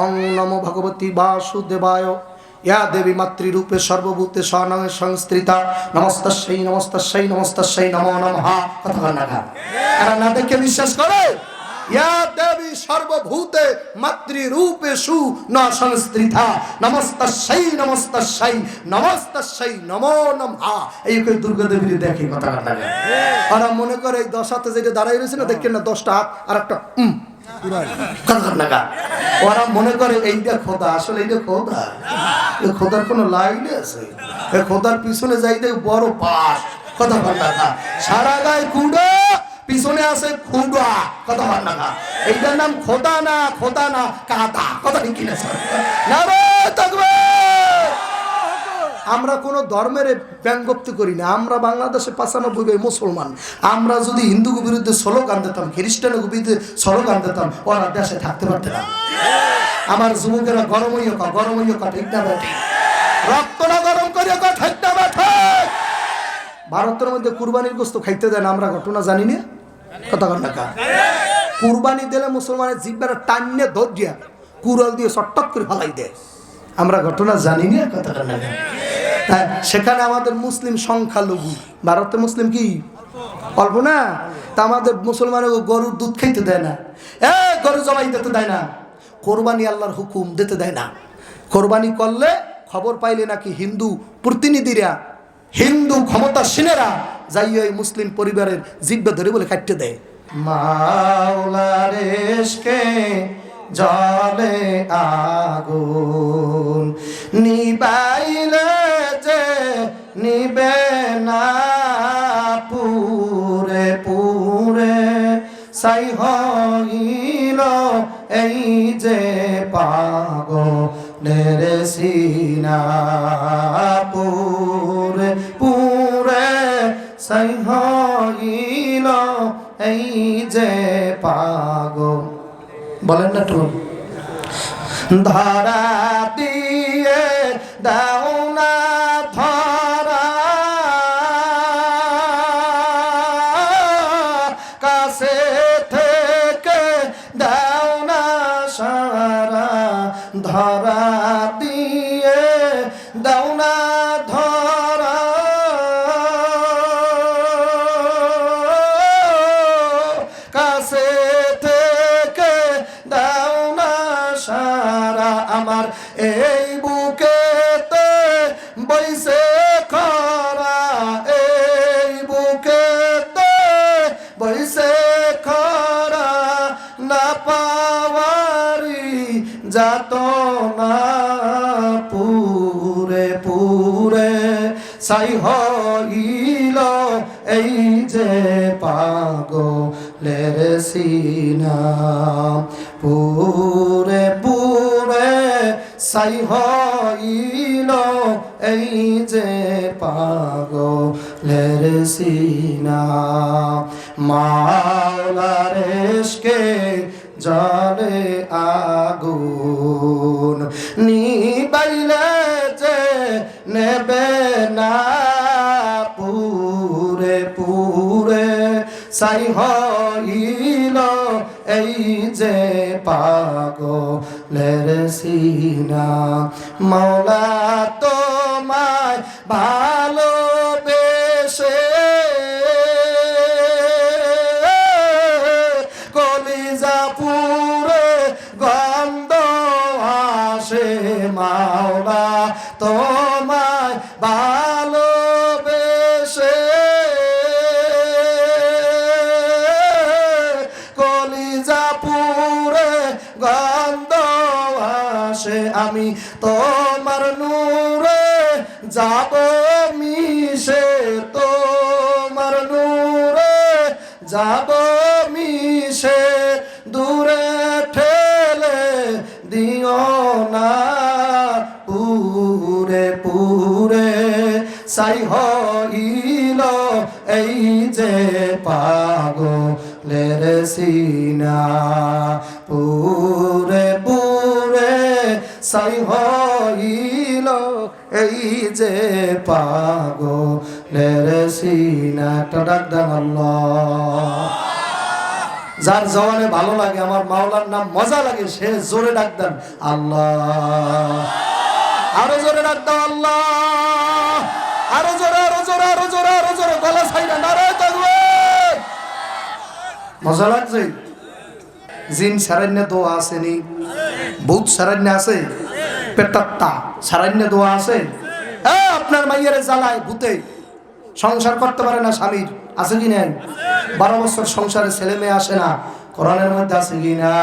ওং নমো ভগবতী বাসুদেবায়। ইয়া দেবী মাতৃরূপে সর্বভূতে স্বনামে সংস্থিতা। নমস্তস্যৈ নমস্তস্যৈ নমস্তস্যৈ নমো নমঃ। কথা বল না এরা না দেখে বিশ্বাস করে? ইয়া দেবী সর্বভূতে মাতৃরূপেষু ন সংস্থিতা। নমস্তস্যৈ নমস্তস্যৈ নমস্তস্যৈ নমো নমঃ। এই কই দুর্গা দেবীর দেখে কথা বল না। ওরা মনে করে এই 10 হাতে যেটা দাঁড়াই রয়েছে না, দেখেন না 10টা হাত আর একটা ওরা মনে করে এইটা খোদা, আসলে এইটা খোদা। খোদার কোন লাইন আছে? খোদার পিছনে যাইতে বড় পাশ। কথা বল না। সারা গায়ে কুড়া, পিছনে আছে খুড়া। কথা বল না। এইটার নাম খোদা না, খোদা না কাদা। কথা ঠিক কিনা? আমরা কোন ধর্মের ব্যঙ্গোক্তি করি না। আমরা বাংলাদেশে 95% মুসলমান। আমরা যদি হিন্দুর বিরুদ্ধে স্লোগান দিতাম, খ্রিস্টানের বিরুদ্ধে স্লোগান দিতাম, ওরা দেশে থাকতে পারত না। আমার যুবকেরা গরম হইয়া ঠিক না বেঠে? রক্ত না গরম করিয়া ঠিক না বেঠে? ভারতের মধ্যে কুরবানির গোস্ত খাইতে দেন, আমরা ঘটনা জানি না। কথা কর না। কুরবানি দিলে মুসলমানের জিব্বার টান্নে ধরিয়া কুড়াল দিয়ে চট্টক করে ফালাই দেয়, আমরা ঘটনা জানি না। কথা কর না। সেখানে আমাদের মুসলিম সংখ্যালঘু। ভারতে মুসলিম কি অল্প না? তা আমাদের মুসলমানের গরুর দুধ খাইতে দেয় না, গরু জবাই দিতে দেয় না, কোরবানি আল্লাহর হুকুম দিতে দেয় না। কোরবানি করলে খবর পাইলে নাকি হিন্দু প্রতিনিধিরা, হিন্দু ক্ষমতাসীনেরা যাই ওই মুসলিম পরিবারের জিব্বা ধরে বলে কাটতে দেয়। মাওলার ইশকে জলে আগুন নিবাইলে যে নিবে না পুরে পুরে সাই হইল এই যে পাগলের সিনা। পুরে পুরে সাই হইল এই যে পাগল। বলেন না তো। ধরা দিয়ে দাও না ধরা, কাছে থেকে দাও না সারা। ধরা দিয়ে দাও না ধরা, কাছে থেকে দাও না সারা। আমার এই বুকেতে বইসে খরা, এই বুকেতে বইসে খরা। না পাওয়ারি যাত না পুরে পুরে সাই হইল এই যে পাগলের সিনা। পুরে পুরে সাই হইল এই যে পাগলের সিনা। মাওলার ইশকে জলে আগুন নিবাইলে যে নেবে না পুরে পুরে সাই হইল এই যে পাগলের সিনা। মাওলা তোমায় ভালোবেসে কলিজা পুরে গন্ধ আসে। মাওলা তোমায় ভালোবেসে কলিজা পুরে গন্ধ আসে। আমি তোমার নূরে যাব মিশে, তোমার নূরে যাব মিশে। দূরে ঠেলে দিও না পুরে পুরে সাই হইল এই যে পাগলের সিনা। পুরে পুরে সাই হইল এই যে পাগলের সিনা। একটা ডাক দেন আল্লাহ। যার জবানে ভালো লাগে, আমার মাওলার নাম মজা লাগে, সে জোরে ডাক দেন আল্লাহ। আরো জোরে ডাক দাও আল্লাহ, আরো জোরে, আরো জোরে, আরো জোরে, আরো জোরে, গলা ছাইড়া নারায়ে তাকবীর। মজা লাগছে? জিন সারান্য দোয়া আসেনি, ভূত সারান্য আছে, পেটাত্তা সারান্য দোয়া আছে। আপনার মাইয়ের জ্বালায় ভূতে সংসার করতে পারে না, স্বামীর আছে কি নাই? 12 বছর সংসারে ছেলে মেয়ে আসে না, কোরআনের মধ্যে আছে কি না?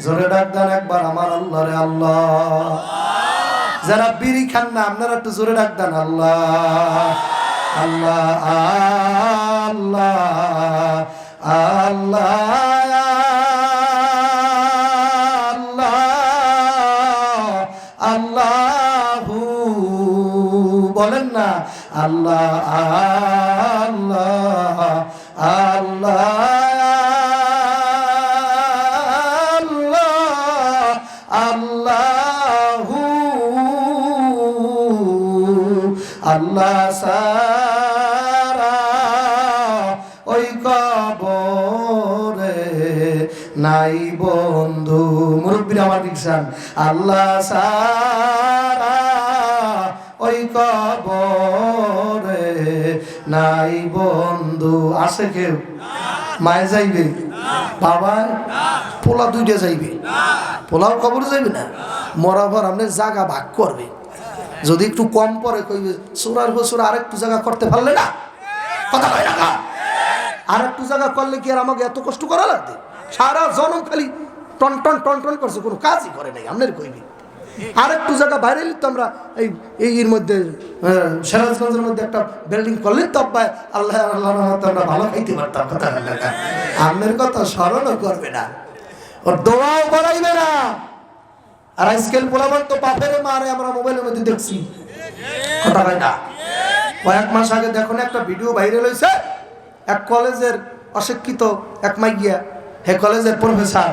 জোরে ডাক দেন একবার আমার আল্লাহ রে আল্লাহ। যারা বিড়ি খান না, আপনারা একটু জোরে ডাক দেন আল্লাহ আল্লাহ আল্লাহ আল্লাহ আল্লাহ আল্লাহু বলেন না আল্লাহ আল্লাহ আল্লাহ আল্লাহু আল্লাহ সারা ওই কবরে নাই বন্ধু। মুরব্বীরা আমার দিকসান, আল্লাহ সারা ওই কবরে নাই বন্ধু। আছে কেউ? মায়ে যাইবে, বাবা পোলা দুইটা যাইবে, পোলাও কবর যাইবে না, মরাবার আপনি জায়গা ভাগ করবে। যদি একটু কম পরে কইবে সুরার বছর আর একটু জায়গা করতে পারলে না, কথা কয় না, আর একটু জায়গা করলে কি আর আমাকে এত কষ্ট করা লাগবে? সারা জনম খালি টন টন টন টন করছে, কোনো কাজই করে নাই। আপনার কইবি আর একটু জায়গা বাইরে তো আমরা এর মধ্যে সিরাজগঞ্জের মধ্যে একটা বিল্ডিং করলে তো আল্লাহ আল্লাহ আমরা ভালো খাইতে পারতাম। কথা আপনার কথা স্মরণও করবে না, ওর দোয়াও করাইবে না। আর আজকাল পোলাবার তো বাপের মারে আমরা মোবাইলের মধ্যে দেখছি, কথা হয় না। কয়েক মাস আগে দেখুন একটা ভিডিও ভাইরাল হয়েছে, এক কলেজের অশিক্ষিত এক মাইয়া, হে কলেজের প্রফেসর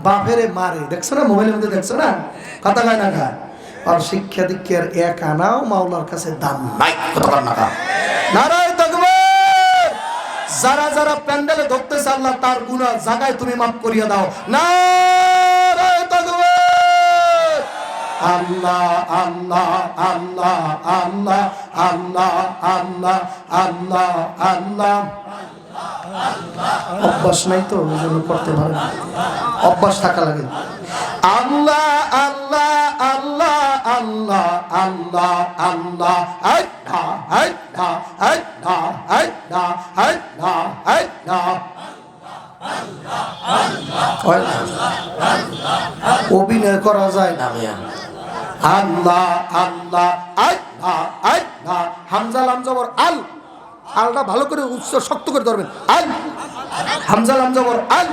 বাপেরে মারে, দেখছো না মোবাইলের মধ্যে, দেখছো না? কথা কয় না গা? আর শিক্ষা দীক্ষার এক আনাও মাওলার কাছে দাম নাই। কথা কয় না গা? নারায়ে তাকবীর। যারা যারা প্যান্ডেলে ধরতেছে আল্লাহ তার গুনাহ জায়গায় তুমি মাফ করিয়া দাও। নারায়ে তাকবীর। আল্লাহ আল্লাহ আল্লাহ আল্লাহ আল্লাহ আল্লাহ আল্লাহ আল্লাহ। অভ্যাস নাই তো ওই জন্য করতে পারে না, অভ্যাস থাকা লাগে। আল্লাহ আল্লাহ আল্লাহ আল্লাহ আল্লাহ আল্লাহ আল্লাহ আল্লাহ আল্লাহ আল্লাহ আল্লাহ আল্লাহ। অভিনয় করা যায় না ভাইয়া। আল্লাহ আল্লাহ আল্লাহ আল্লাহ। হামজা লাম জবর আল, আলটা ভালো করে উচ্চ শক্ত করে ধরবেন। আল হামজা লাম জবর আল।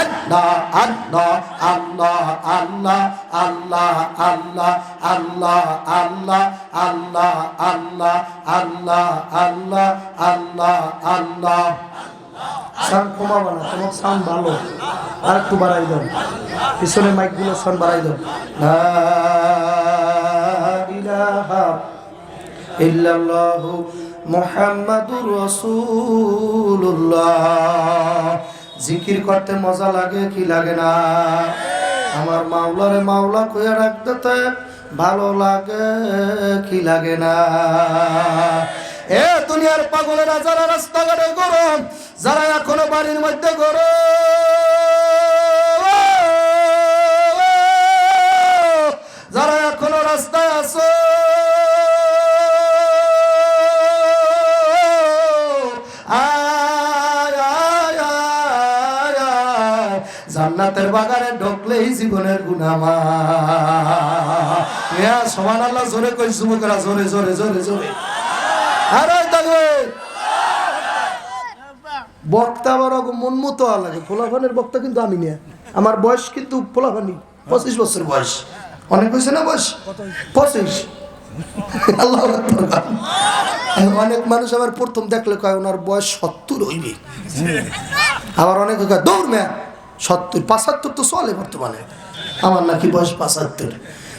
আল্লাহ আল্লাহ আল্লাহ আল্লাহ আল্লাহ আল্লাহ আল্লাহ আল্লাহ আল্লাহ আল্লাহ আল্লাহ আল্লাহ আল্লাহ আল্লাহ। সাউন্ড কমাবো না, তোমার সাউন্ড ভালো, আর একটু বাড়াই দাও, পিছনে মাইকগুলো সাউন্ড বাড়াই দাও। লা ইলাহা ইল্লাল্লাহু মুহাম্মাদুর রাসূলুল্লাহ। জিকির করতে মজা লাগে কি লাগে না? আমার মাওলারে মাওলা কইয়া রাখতে ভালো লাগে কি লাগে না? এ দুনিয়ার পাগলেরা যারা রাস্তাঘাটে গরম, যারা এখনো বাড়ির মধ্যে গরম, যারা এখনো রাস্তায় আছো, জান্নাতের বাগানে ঢুকলেই জীবনের গুনাহ মাফ। সুবহানাল্লাহ জোরে কই যুবকরা, জোরে জোরে জোরে জোরে। আরে দেখো বক্তা বড় মন মতো লাগে, ফোলাফানের বক্তা কিন্তু আমি না, আমার বয়স কিন্তু ফোলাফানি 25 বছর বয়স। অনেক হয়েছে না বয়স? 25। আল্লাহু আকবার। অনেক মানুষ আমার প্রথম দেখলে কয় ওনার বয়স 70 হইবে, আবার অনেকে কয় দৌড় মেয়া 70 75 তো চলে বর্তমানে, আমার নাকি বয়স 75।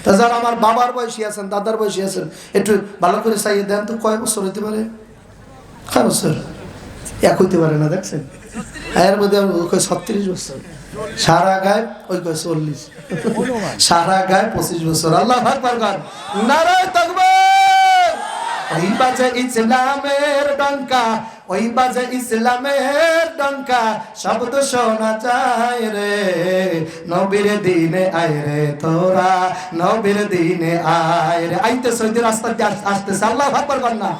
তা যারা আমার বাবার বয়সী আছেন, দাদার বয়সী আছেন, একটু ভালো করে চাইয়ে দেন তো কয় বছর হইতে পারে? কয় বছর? এক হইতে পারে না, দেখছেন? এর মধ্যে ওই 36 বছর, সারা গায়ে ওই 40, সারা গায়ে 25 বছর। আল্লাহু আকবার, নারায়ে তাকবীর। ওই বাজে ইসলামের ডঙ্কা, ওই বাজে ইসলামের ডঙ্কা, শব্দ শোনা যায় রে, নবীর দিনে আয় রে তোরা, নবীর দিনে আয় রে। আইতেছে ওই রাস্তা দিয়ে আসতেছে, আল্লাহু আকবার কর না।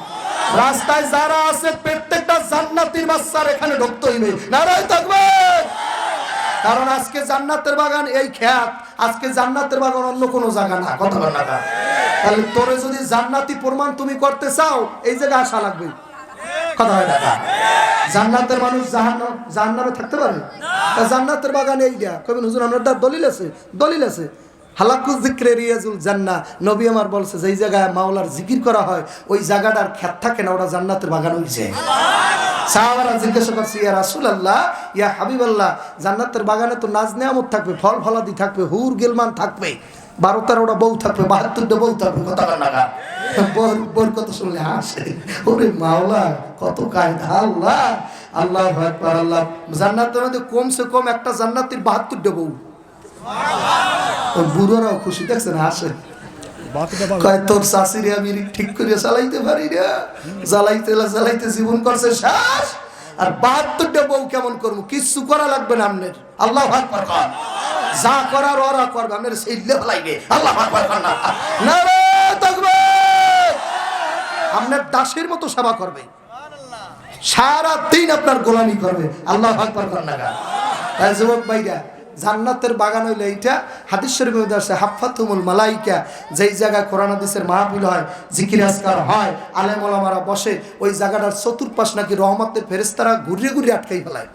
রাস্তায় যারা আছে প্রত্যেকটা জান্নাতীর বাচ্চার এখানে ঢুকতে হইবে, নারায়ে তাকবীর। কারণ আজকে জান্নাতের বাগান এই খেত, আজকে জান্নাতের বাগান অন্য কোনো জায়গা না, কথা বল না। তাহলে তোরে যদি জান্নাতি প্রমাণ তুমি করতে চাও, এই জায়গায় আসা লাগবে, কথা হয় না। জান্নাতের মানুষ জাহান্নামে থাকতে পারে? জান্নাতের বাগান এইটা কবেন হুজুর আমরা তার দলিল আছে, দলিল আছে। হালাকু যিকরে রিয়াজুল জান্নাহ, নবী আমার বলছে যেই জায়গায় মাওলার জিকির করা হয় ওই জায়গাটার খেত থাকে না, ওটা জান্নাতের বাগান হইছে। সাহাবারা জিজ্ঞাসা করছে, ইয়া রাসূলুল্লাহ, ইয়া হাবিবাল্লাহ, জান্নাতের বাগানে তো নাজ নেয়ামত থাকবে, ফল ফলাদি থাকবে, হুর গিলমান থাকবে, 12-13টা বউ থাকবে, 72টা বউ থাকবে, কথা বল না। বউর কথা শুনলে হাসে, ওরে মাওলা কত কায়দা। আল্লাহ, আল্লাহু আকবার। আল্লাহ জান্নাতের মধ্যে কমসে কম একটা জান্নাতীর 72টা বউ। ওই বুড়োরাও খুশি, দেখছেন হাসে, কয় তোর শাশুড়ি আমি ঠিক করে চালাইতে পারি না, জ্বালাইতে জ্বালাইতে জীবন করছে শেষ, আর 72টা বউ কেমন করবো, কিচ্ছু করা লাগবে না আপনার। আল্লাহু আকবার, যা করার ওরা করবে, আপনার সেইলে লাগবে। আল্লাহু আকবার, নারায়ে তাকবীর। আপনার দাসের মতো সেবা করবে, সারা দিন আপনার গোলামি করবে। আল্লাহু আকবার না। তাই যুবক ভাইরা, জান্নাতের বাগান হইলে এইটা। হাদিস শরীফের মধ্যে আছে হাফাতুমুল মালাইকা, যেই জায়গায় কোরআন হাদিসের মাহফিল হয়, জিকির আজকার হয়, আলেম ওলামারা বসে, ওই জায়গাটার চতুর্পাশ নাকি রহমতের ফেরেশতারা ঘুরিয়ে ঘুরিয়ে আটকাই ফেলায়।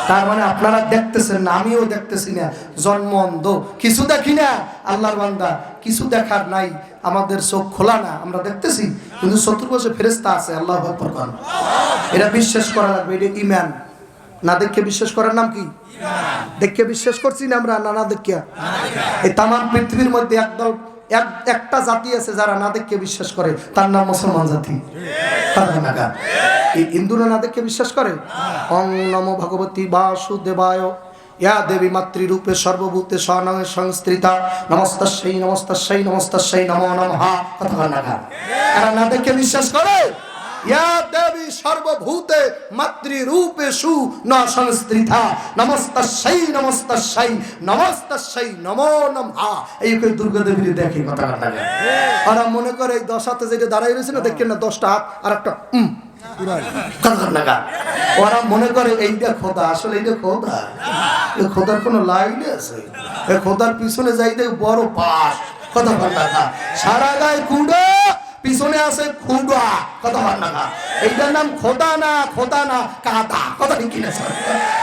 তার মানে আপনারা দেখতেছেন না, আমিও দেখতেছি না, জন্ম অন্ধ, কিছু দেখি না। আল্লাহর বান্দা, কিছু দেখার নাই, আমাদের চোখ খোলা না, আমরা দেখতেছি, কিন্তু চতুর্পাশে ফেরেশতা আছে। আল্লাহু আকবার। এটা বিশ্বাস করা লাগবে, এটা ঈমান। না দেখে বিশ্বাস করার নাম কি? দেখে বিশ্বাস করছি না আমরা, না দেখে। এই তাম পৃথিবীর মধ্যে একদল একটা জাতি আছে যারা না দেখে বিশ্বাস করে, তার নাম মুসলমান জাতি। এই হিন্দুরা না দেখে বিশ্বাস করে। ওং নমো ভগবতী বাসুদেবায়, ইয়া দেবী মাতৃরূপে সর্বভূতে স্বনামে সংস্থিতা, নমস্তাস্যৈ নমস্তাস্যৈ নমস্তাস্যৈ নমো নমঃ। কথা বল না, এরা না দেখে বিশ্বাস করে। ইয়া দেবী সর্বভূতে মাতৃরূপেষু ন সংস্থিতা, নমস্তাস্যৈ নমস্তাস্যৈ নমস্তাস্যৈ নমো নমঃ। এই কই দুর্গা দেবীর দেখে, কথা বল না। ওরা মনে করে এই 10 হাতে যেটা দাঁড়াই রয়েছে না, দেখেন না 10টা হাত আর একটা ওরা মনে করে এইটা খোদা, আসলে এইটা খোদা। এই খোদার কোন লাইন আছে? এই খোদার পিছনে যাইতে বড় পাশ, কথা বল না। সারা গায়ে কুড়া, পিছনে আছে খুড়া, কথা বল না। এইটার নাম খোদা না, খোদা না কাদা, কথা ঠিক কিনা?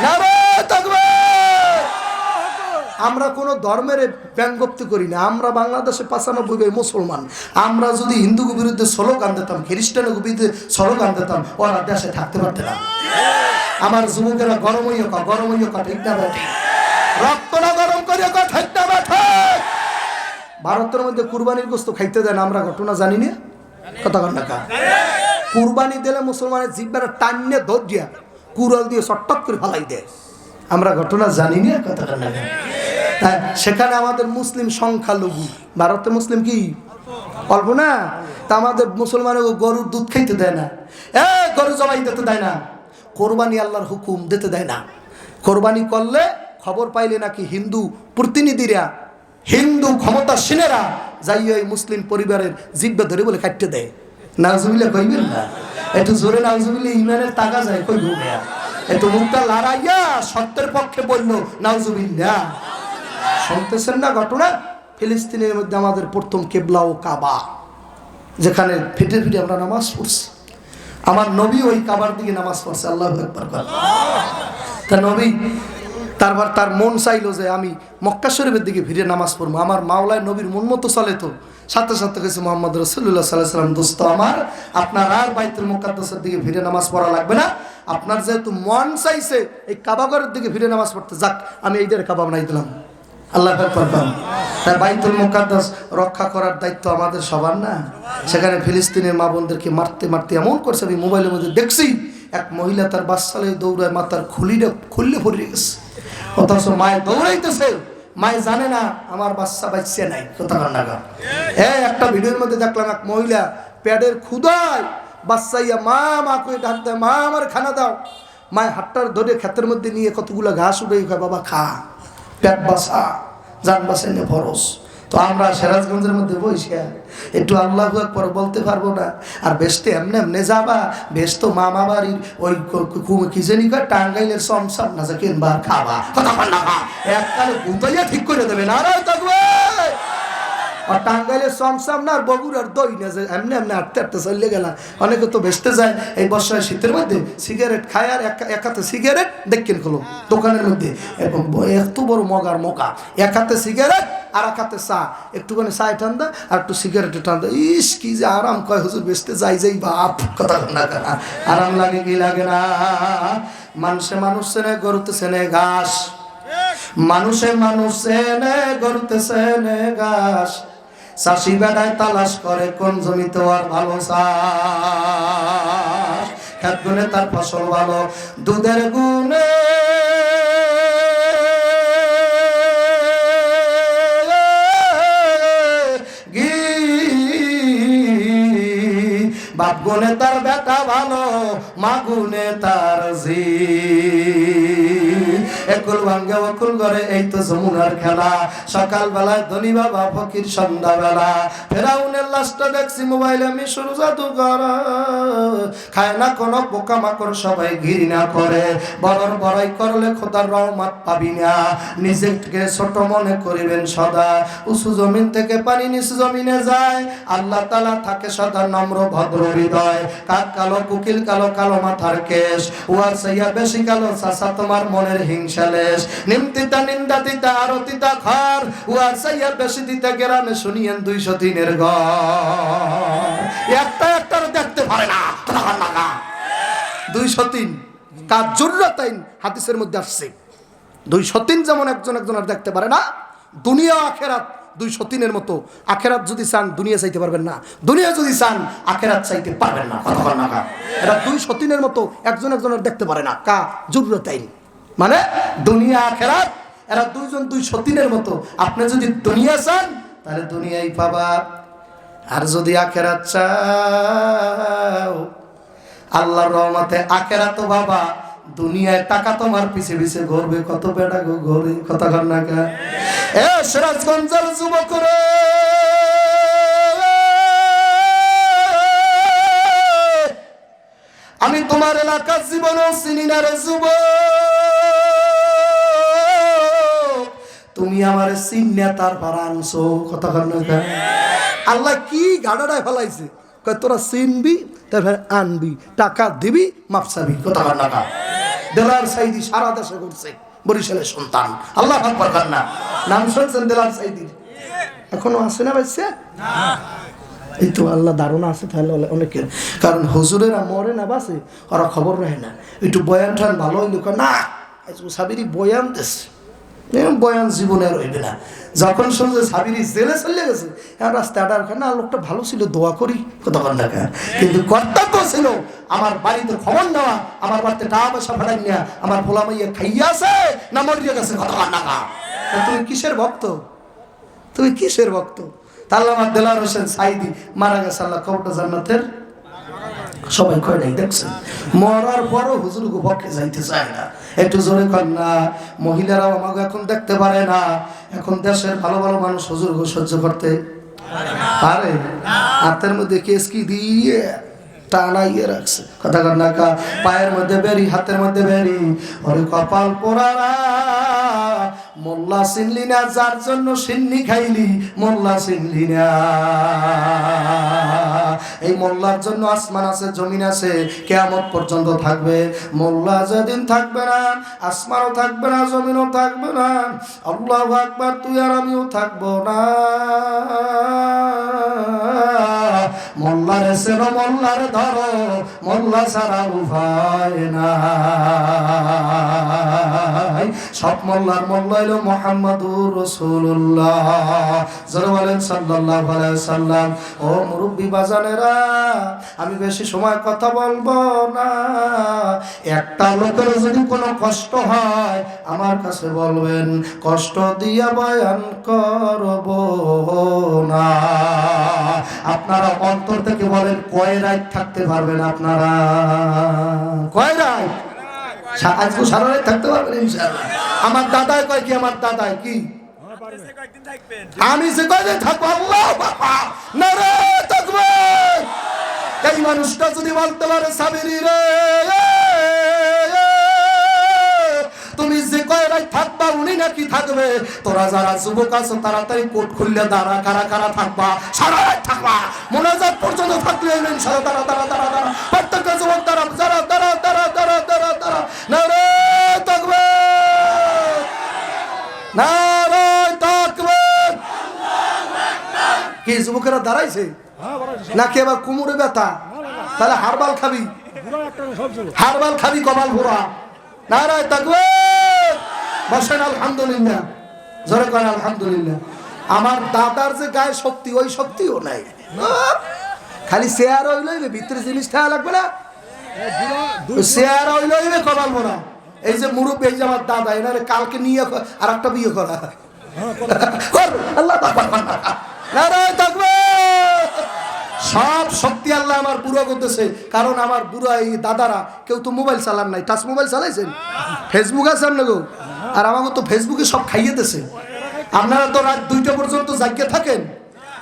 নারায়ে তাকবীর। আমরা কোনো ধর্মের ব্যঙ্গোক্তি করি না। আমরা বাংলাদেশে 95% মুসলমান। আমরা যদি হিন্দুর বিরুদ্ধে স্লোগান দিতাম, খ্রিস্টানের বিরুদ্ধে স্লোগান দিতাম, ওরা দেশে থাকতে পারত না। আমার যুবকেরা গরম হইয়া ঠিক না বেঠে, রক্ত না গরম করিয়া ঠিক না বেঠে। ভারতের মধ্যে কুরবানির গোস্ত খাইতে দেয় না, আমরা ঘটনা জানি না, কথা বল না। কুরবানি দিলে মুসলমানের জিব্বাটা টান্নে ধরিয়া কুড়াল দিয়ে চট্টক করে ফেলাই দেয়, আমরা ঘটনা জানি না, কথা বল না। সেখানে আমাদের মুসলিম সংখ্যালঘু, ভারতে মুসলিম কি অল্প না, তা আমাদের মুসলমানের গরুর দুধ খাইতে দেয় না, গরু জবাই দিতে দেয় না, কোরবানি আল্লাহর হুকুম দিতে দেয় না। কোরবানি করলে খবর পাইলে নাকি হিন্দু প্রতিনিধিরা, হিন্দু ক্ষমতাসীনেরা যাইয়া এই মুসলিম পরিবারের জিব্বা ধরে বলে কাটতে দেয়। নাউজুবিল্লাহ কইবেন না, একটু জোরে নাউজুবিল্লাহ, ইমানের টাকা যায় কই ঘুরে, একটু মুখটা লড়াইয়া সত্যের পক্ষে বলল নাউজুবিল্লাহ। শুনতেছেন না ঘটনা? ফিলিস্তিনের মধ্যে আমাদের প্রথম কেবলা ও কাবা, যেখানে ফিটে ফিটে আমরা নামাজ পড়ছি। আমার নবী ওই কাবার দিকে নামাজ পড়ছে। আল্লাহু আকবার। তা নবী তারপর তার মন চাইলো যে আমি মক্কা শরীফের দিকে ফিরে নামাজ পড়বো। আমার মাওলায় নবীর মন মতো চলে, তো সাথে সাথে কেছে মুহাম্মদ রাসূলুল্লাহ সাল্লাল্লাহু আলাইহি ওয়াসাল্লাম, দোস্ত আমার, আপনার আর বাইতুল মুকাদ্দাসের দিকে ফিরে নামাজ পড়া লাগবে না। আপনার যেহেতু মন চাইছে এই কাবাগরের দিকে ফিরে নামাজ পড়তে, যাক আমি এইটার কাবা বানাই দিলাম। আল্লাহ আকবার। তাই বাইতুল মুকাদ্দাস রক্ষা করার দায়িত্ব আমাদের সবার না? সেখানে ফিলিস্তিনের মা বোনদেরকে মারতে মারতে এমন করছে, আমি মোবাইলের মধ্যে দেখছি, এক মহিলা তার বাচ্চালে দৌড়ায় মাথার খুললে পড়ে গেছে, অথচ মায়ে দৌড়াইতেছে, মায়ে জানে না আমার বাচ্চা বাচ্চা নাই। কথা কান্নাকা একটা ভিডিওর মধ্যে দেখলাম এক মহিলা প্যাডের ক্ষুধায় বাচ্চাইয়া মা মা করে ডাক দেয়, মা আমার খানা দাও। মায়ের হাতটার ধরে ক্ষেতের মধ্যে নিয়ে কতগুলো ঘাস উঠে খায়, বাবা খা, পেট বাসা, জান বাসা নিয়ে ফরস। তো আমরা সিরাজগঞ্জের মধ্যে বসে একটু আল্লাহু আকবার বলতে পারবো না, আর বেশতে এমনি এমনি যাবা। বেশ তো মামা বাড়ির ওই কি জানি টাঙ্গাইলের সমসাম না কিনবা খাবা, কথা না এককালে গুতাইয়া ঠিক করে দেবে না থাকবে। আর টাঙ্গাইলের সমসাম না আর বগুড়ার দই না যে এমনি এমনি হাঁটতে হাঁটতে চলে গেলাম। অনেকে তো বেচতে যায় এই বর্ষায় শীতের মধ্যে সিগারেট খায়, আর এক হাতে সিগারেট দেখেন খোলো দোকানের মধ্যে, এবং এত বড় মগার মকা, এক হাতে সিগারেট আর এক হাতে চা, একটুখানি চায় ঠান্ডা আর একটু সিগারেটে ঠান্ডা। ইস কি যে আরাম, কয় হুজুর বেচতে যাই বাপ, কথা না আরাম লাগে কি লাগে না। মানুষে মানুষ চেনে, গরুতে চেনে ঘাস, মানুষে মানুষ চেনে, গরুতে চেনে ঘাস। চাষি বেড়ায় তালাশ করে কোন জমিতে আর ভালো চাষ, খেত গুনে তার ফসল ভালো, দুধের গুনে বাপ গুনে তার বেটা ভালো, মা গুনে তার জি। একুল ভাঙ্গে অকুল করে, এই তো যমুনার খেলা। সকাল বেলায় ধনী বাবা ফকির, সন্ধ্যা বেলা ফেরাউনের লাশটা দেখছি মোবাইলে, মিশর জাদুঘর। খায় না কোনো পোকামাকড়, সবাই ঘৃণা করে, বড়র বড়াই করলে খোদার রহমত পাবি না। নিজেকে ছোট মনে করিবেন সদা, উঁচু জমিন থেকে পানি নিচু জমিনে যায়। আল্লাহ তাআলা থাকে সদা নম্র ভদ্র হৃদয়। কাক কালো কুকিল কালো, কালো মাথার কেশ, উয়ার সাইয়া বেশি কালো চাচা তোমার মনের হিংসালেশ। নিমতিতা নিন্দা দিতা আরতিতা খর, উয়ার সাইয়া বেশি দিতা গ্রামে শুনিয়েন 203-এর ঘর। একটা একটার দেখতে পারে না, 203 কার জরুরতাইন হাদিসের মধ্যে আসছে। 203 যেমন একজন আর দেখতে পারে না, দুনিয়া আখেরাত 203-এর মতো। আখেরাত যদি চান দুনিয়া চাইতে পারবেন না, দুনিয়া যদি চান আখেরাত চাইতে পারবেন না, কথা না। এরা 203-এর মতো একজন আর দেখতে পারে না, কা জরুরতাইন মানে দুনিয়া আখেরাত, এরা দুইজন 203-এর মতো। আপনি যদি দুনিয়া চান তাহলে দুনিয়াই পাবা, আর যদি আখেরাত চাও আল্লাহর রহমতে আখেরাতও বাবা। দুনিয়ায় টাকা তোমার পিছে পিছে ঘুরবে, কত বেটা গো ঘুরে, কথা কর না কা। এ সিরাজগঞ্জের যুবক রে, আমি তোমার এলাকার জীবনও চিনি না রে যুবক, তুমি আমার চিন্না তারপর আনছো, কথা কর না কা। আল্লাহ কি গাড়াটায় ফেলাইছে, তোরা চিনবি তারপর আনবি, টাকা দিবি মাপসাবি, কথা কর না কা। দেলার সাইদি সারা দেশে ঘুরছে, বরিশালের সন্তান, আল্লাহ আকবার কর না। নাম শুনছেন দেলার সাইদির? এখনো আছে না বাচ্চা? এই তো আল্লাহ ধারণা আছে তাহলে অনেকের, কারণ হুজুরেরা মরে না বাসে, ওরা খবর রাখে না। একটু বয়ান ঠান ভালো হইল না, সাবিরি বয়ান দেশে, বয়ান জীবনে রইবে না। যখন শুনছে সাবিরি জেলে চলে গেছে, রাস্তাটা না লোকটা ভালো ছিল, দোয়া করি, কথা কর না। কিন্তু কর্তব্য ছিল আমার বাড়িতে খবর নেওয়া, আমার বাড়িতে টাকা পয়সা ফাটাই নেওয়া, আমার ভোলা মাইয়া খাইয়া আছে না মরিয়া গেছে, কথা কর না। তুমি কিসের ভক্ত, তুমি কিসের ভক্ত? তাহলে আমার দেলার হোসেন সাইদি মারা গেছে, আল্লাহ কবরটা জান্নাতের সবাই কয় নাই দেখছেন, মরার পরও হুজুরকে পক্ষে যাইতে চায় না। একটু জোরে কর না। মহিলারাও আমাকে এখন দেখতে পারে না, এখন দেশের ভালো ভালো মানুষ হুজুরকে সহ্য করতে পারে। হাতের মধ্যে কেস কি দিয়ে টানাইয়ে রাখছে, কথা কর না। পায়ের মধ্যে বেরি, হাতের মধ্যে বেরি, ওরে কপাল পোড়ারা, মোল্লা চিনলি না, যার জন্য সিন্নি খাইলি, মোল্লা চিনলি না। এই মোল্লার জন্য আসমান আছে, জমিন আছে, কিয়ামত পর্যন্ত থাকবে। মোল্লা যেদিন থাকবে না, আসমানও থাকবে না, জমিনও থাকবে না, আল্লাহু আকবার, তুই আর আমিও থাকবো না। মোল্লারে সেরো মোল্লারে ধরো, মোল্লা ছাড়া উপায় নাই। সব মোল্লার মোল্লা হইল মুহাম্মাদুর রাসূলুল্লাহ। যারা বলেন সাল্লাল্লাহু আলাইহি ওয়াসাল্লাম। ও মুরব্বি বাজানেরা, আমি বেশি সময় কথা বলবো না। একটা লোকের যদি কোনো কষ্ট হয় আমার কাছে বলবেন, কষ্ট দিয়া বয়ান করব না। আপনারা অন্তর থেকে বলেন, কয় রাত থাকতে পারবেন আপনারা? কয় রাত? আজকে সারা রাত থাকতে পারবেন ইনশাআল্লাহ। আমার দাদাই কয় কি, আমার দাদাই কি, আমি যে কয়দিন থাকবো, আল্লাহু আকবার, নারে তাকবীর। এই মানুষটা যদি বলতে পারে, সাবিরি রে, তুমি যে কয় রাত থাকবা উনি নাকি থাকবে। তোরা যারা যুবক আছো তাড়াতাড়ি কোট খুললে দাঁড়া, কারা কারা থাকবা, সারা রাত থাকবা, মোনাজাত পর্যন্ত থাকলে ইনশাআল্লাহ। তারা তারা তারা তারা প্রত্যেকটা যুবক তারা যারা তারা তারা তারা তারা তারা নারে তাকবীর, নারে তাকবীর। কি যুবকেরা দাঁড়াইছে নাকি এবার কোমরে ব্যথা? তাহলে হারবাল খাবি, হারবাল খাবি, কপাল ভরা। নারে তাকবীর। বসেন আলহামদুলিল্লাহ, জোরে করেন আলহামদুলিল্লাহ। আমার দাদার যে গায়ে শক্তি, ওই শক্তিও নাই। খালি চেয়ার হইলে ভিতরে জিনিস থাকা লাগবে না, চেয়ার হইলে কপাল ভরা। এই যে মুরব্বী, এই যে আমার দাদা, এনারে কালকে নিয়ে আর একটা বিয়ে করা। আল্লাহ নারে তাকবীর। সব শক্তি আল্লাহ আমার বুড়ো করতেছে, কারণ আমার বুড়ো এই দাদারা কেউ তো মোবাইল চালান নাই। টাচ মোবাইল চালাইছেন, ফেসবুক আছে আপনাকে, আর আমাকে তো ফেসবুকে সব খাইয়ে দিয়েছে। আপনারা তো রাত 2টা পর্যন্ত জাগিয়ে থাকেন,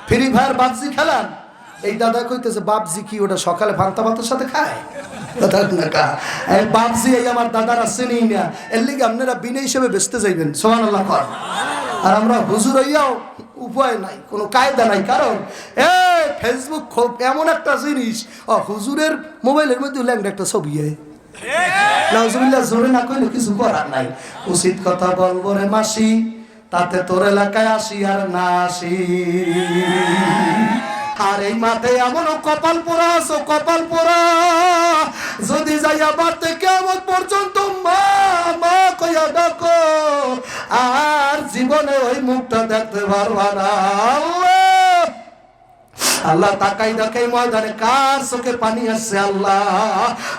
ফ্রি ফায়ার পাবজি খেলান। এই দাদা কইতেছে পাবজি কি, ওটা সকালে ভান্তা ভাতের সাথে খায়। পাবজি এই আমার দাদারা চেনেই না, এর লিগে আপনারা বিনা হিসেবে বেচতে যাইবেন। সুবহানাল্লাহ। আর আমরা হুজুর হইয়াও উপায় নাই, কোনো কায়দা নাই। কারণ ফেসবুক খুব এমন একটা জিনিস, হুজুরের মোবাইলের মধ্যে ল্যাংটা একটা ছবি। নাউজুবিল্লাহ, জোরে না কইলে কিছু করার নাই। উচিত কথা বলবো রে মাসি, তাতে তোর এলাকায় আসি আর না আসি। আর এই মাঠে এমন কপাল পোড়া আছো, কপাল পোড়া, যদি যাইয়া বাড়তে কেমন পর্যন্ত মা মা কইয়া ডাকো, আর জীবনে ওই মুখটা দেখতে পারবা না। আল্লাহ তাকাই দেখাই ময়দানে কার চোখে পানি আসছে। আল্লাহ,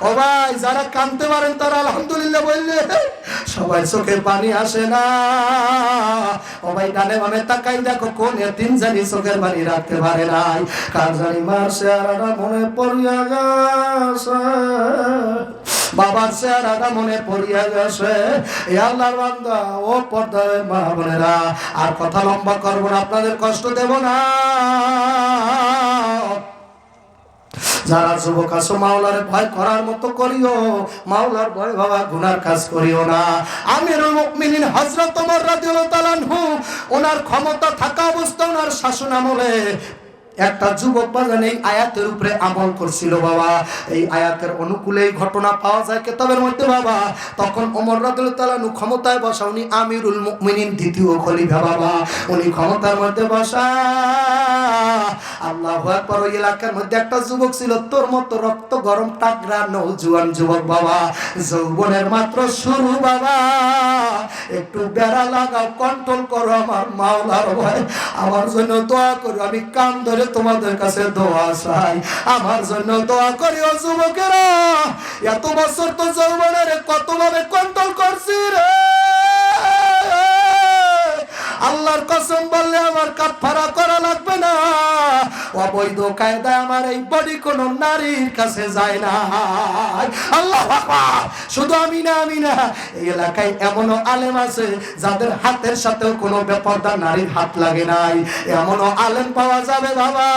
ও ভাই যারা কাঁদতে পারেন তারা আলহামদুলিল্লাহ বললে, সবাই চোখে পানি আসে না। ও ভাই ডানে বামে তাকাই দেখো, কোন এতিম জানি চোখের পানি রাখতে পারে নাই, কার জানি মার চেহারাটা মনে পড়িয়া গেছে, বাবার চেহারাটা মনে পড়িয়া গেছে। এ আল্লাহর বান্দা, ও পর্দার মা বোনেরা, আর কথা লম্বা করবো না, আপনাদের কষ্ট দেব না। যারা যুবক আছো মাওলার ভয় করার মতো করিও, মাওলার ভয় বাবা গুনার কাজ করিও না। আমিরুল মুমিনিন হযরত ওমর রাদিয়াল্লাহু তাআলা আনহু, ওনার ক্ষমতা থাকা অবস্থা, ওনার শাসন আমলে একটা যুবক বাজান এই আয়াতের উপরে আমল করছিল বাবা। এই আয়াতের অনুকূলে ঘটনা পাওয়া যায় কিতাবের মধ্যে বাবা। তখন ওমর রাদিয়াল্লাহু তাআলা ক্ষমতায় বসা, উনি আমিরুল মুমিনিন, দ্বিতীয় খলিফা বাবা। উনি ক্ষমতার মধ্যে বসা, আল্লাহু আকবার। ওই এলাকার মধ্যে একটা যুবক ছিল, তোর মতো রক্ত গরম টাকরা নওজোয়ান যুবক বাবা, যৌবনের মাত্র শুরু বাবা। একটু বেড়া লাগাও, কন্ট্রোল করো আমার মাওলার ভয়। আমার জন্য দোয়া করো, আমি কান ধরে তোমাদের কাছে দোয়া চাই, আমার জন্য দোয়া করিও যুবকেরা। এত বছর তো যৌবনের কতভাবে কন্ট্রোল করছি রে, আল্লাহর কসম বললে আমার কাফারা করা লাগবে না। অবৈধ কায়দায় আমার এই বডি কোন নারীর কাছে যায় না। আল্লাহু আকবার। শুধু আমি না, আমি না, এই এলাকায় এমনও আলেম আছে যাদের হাতের সাথেও কোনো বেপরদা নারীর হাত লাগে নাই। এমনও আলেম পাওয়া যাবে বাবা,